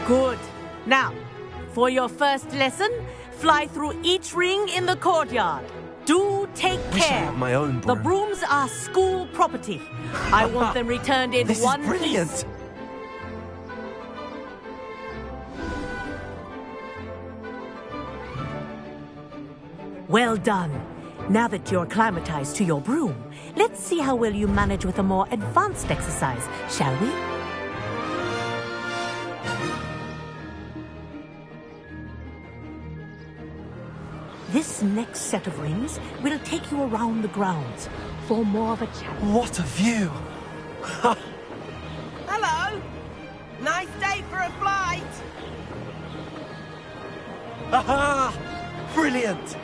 Good. Now, for your first lesson, fly through each ring in the courtyard. Do take care. I have my own broom. The brooms are school property. I want them returned in this one is brilliant. piece. Well done. Now that you're acclimatized to your broom, let's see how well you manage with a more advanced exercise, shall we? This next set of rings will take you around the grounds for more of a challenge. What a view! Hello! Nice day for a flight! Aha! Brilliant!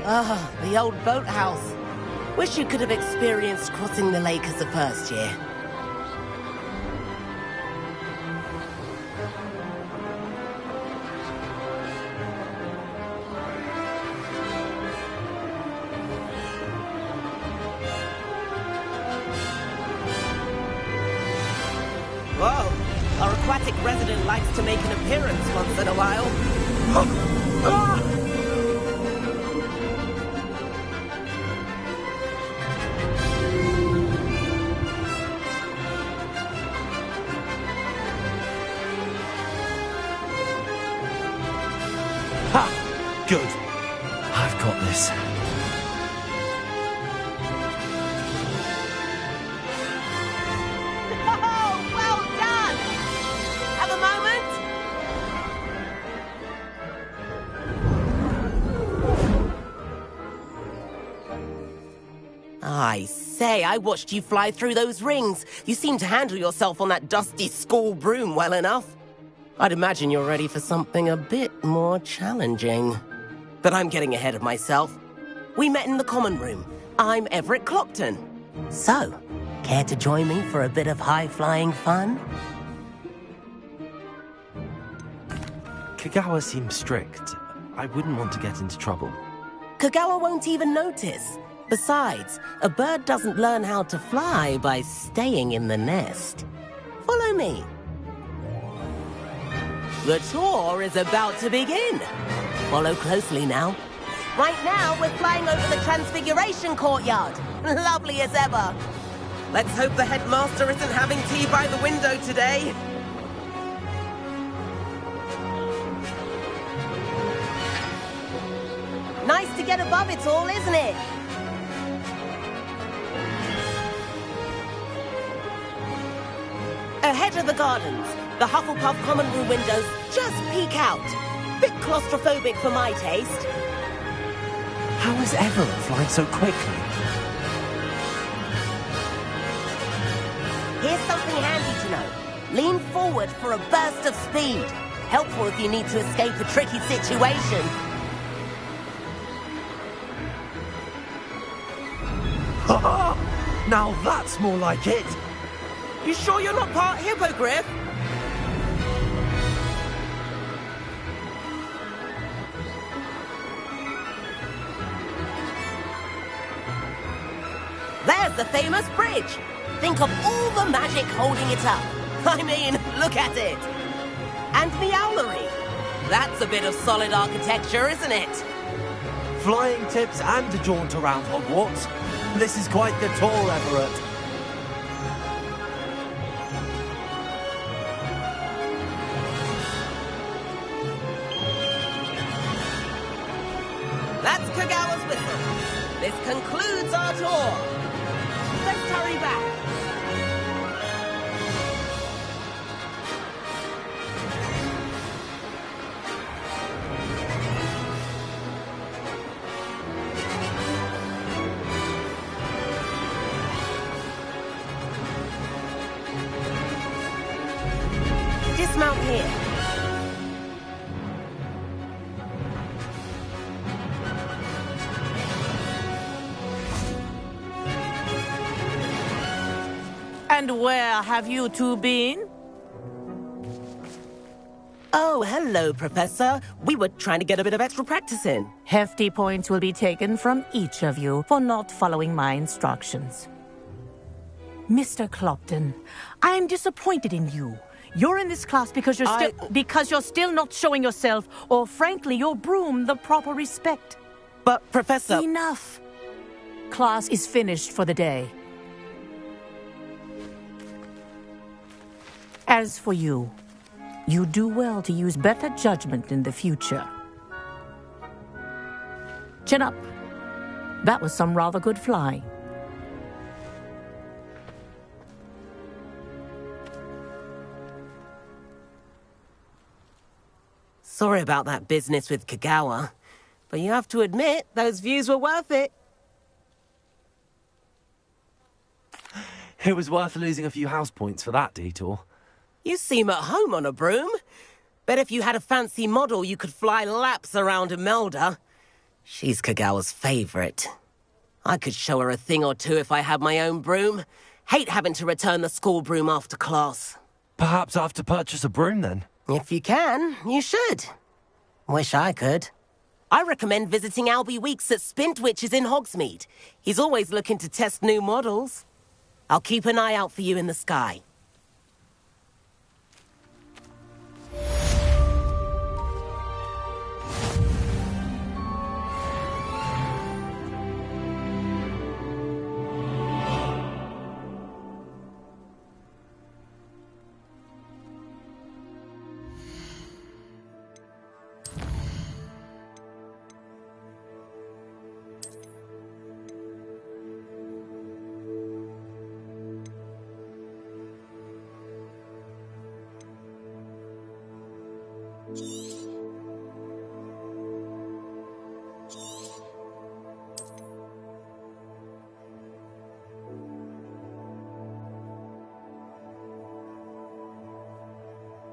Ah, the old boathouse. Wish you could have experienced crossing the lake as a first year. Whoa, our aquatic resident likes to make an appearance once in a while. Ha! Good. I've got this. Oh, well done! Have a moment? I say, I watched you fly through those rings. You seem to handle yourself on that dusty school broom well enough. I'd imagine you're ready for something a bit more challenging. But I'm getting ahead of myself. We met in the common room. I'm Everett Clopton. So, care to join me for a bit of high-flying fun? Kagawa seems strict. I wouldn't want to get into trouble. Kagawa won't even notice. Besides, a bird doesn't learn how to fly by staying in the nest. Follow me. The tour is about to begin. Follow closely now. Right now, we're flying over the Transfiguration Courtyard. Lovely as ever. Let's hope the headmaster isn't having tea by the window today. Nice to get above it all, isn't it? Ahead of the gardens, the Hufflepuff common room windows just peek out. Bit claustrophobic for my taste. How is Everett flying so quickly? Here's something handy to know. Lean forward for a burst of speed. Helpful if you need to escape a tricky situation. Ha! Now that's more like it! You sure you're not part hippogriff? There's the famous bridge. Think of all the magic holding it up. I mean, look at it. And the owlery. That's a bit of solid architecture, isn't it? Flying tips and a jaunt around Hogwarts. This is quite the tour, Everett. That's Kagawa's whistle. This concludes our tour. Let's hurry back. Dismount here. And where have you two been? Oh, hello, Professor. We were trying to get a bit of extra practice in. Hefty points will be taken from each of you for not following my instructions. Mr. Clopton, I am disappointed in you. You're in this class because you're still not showing yourself, or frankly, your broom, the proper respect. But, Professor... Enough. Class is finished for the day. As for you, you do well to use better judgment in the future. Chin up. That was some rather good flying. Sorry about that business with Kagawa, but you have to admit, those views were worth it. It was worth losing a few house points for that detour. You seem at home on a broom. Bet if you had a fancy model, you could fly laps around Imelda. She's Kagawa's favorite. I could show her a thing or two if I had my own broom. Hate having to return the school broom after class. Perhaps I have to purchase a broom then? If you can, you should. Wish I could. I recommend visiting Albie Weeks at Spintwitches in Hogsmeade. He's always looking to test new models. I'll keep an eye out for you in the sky.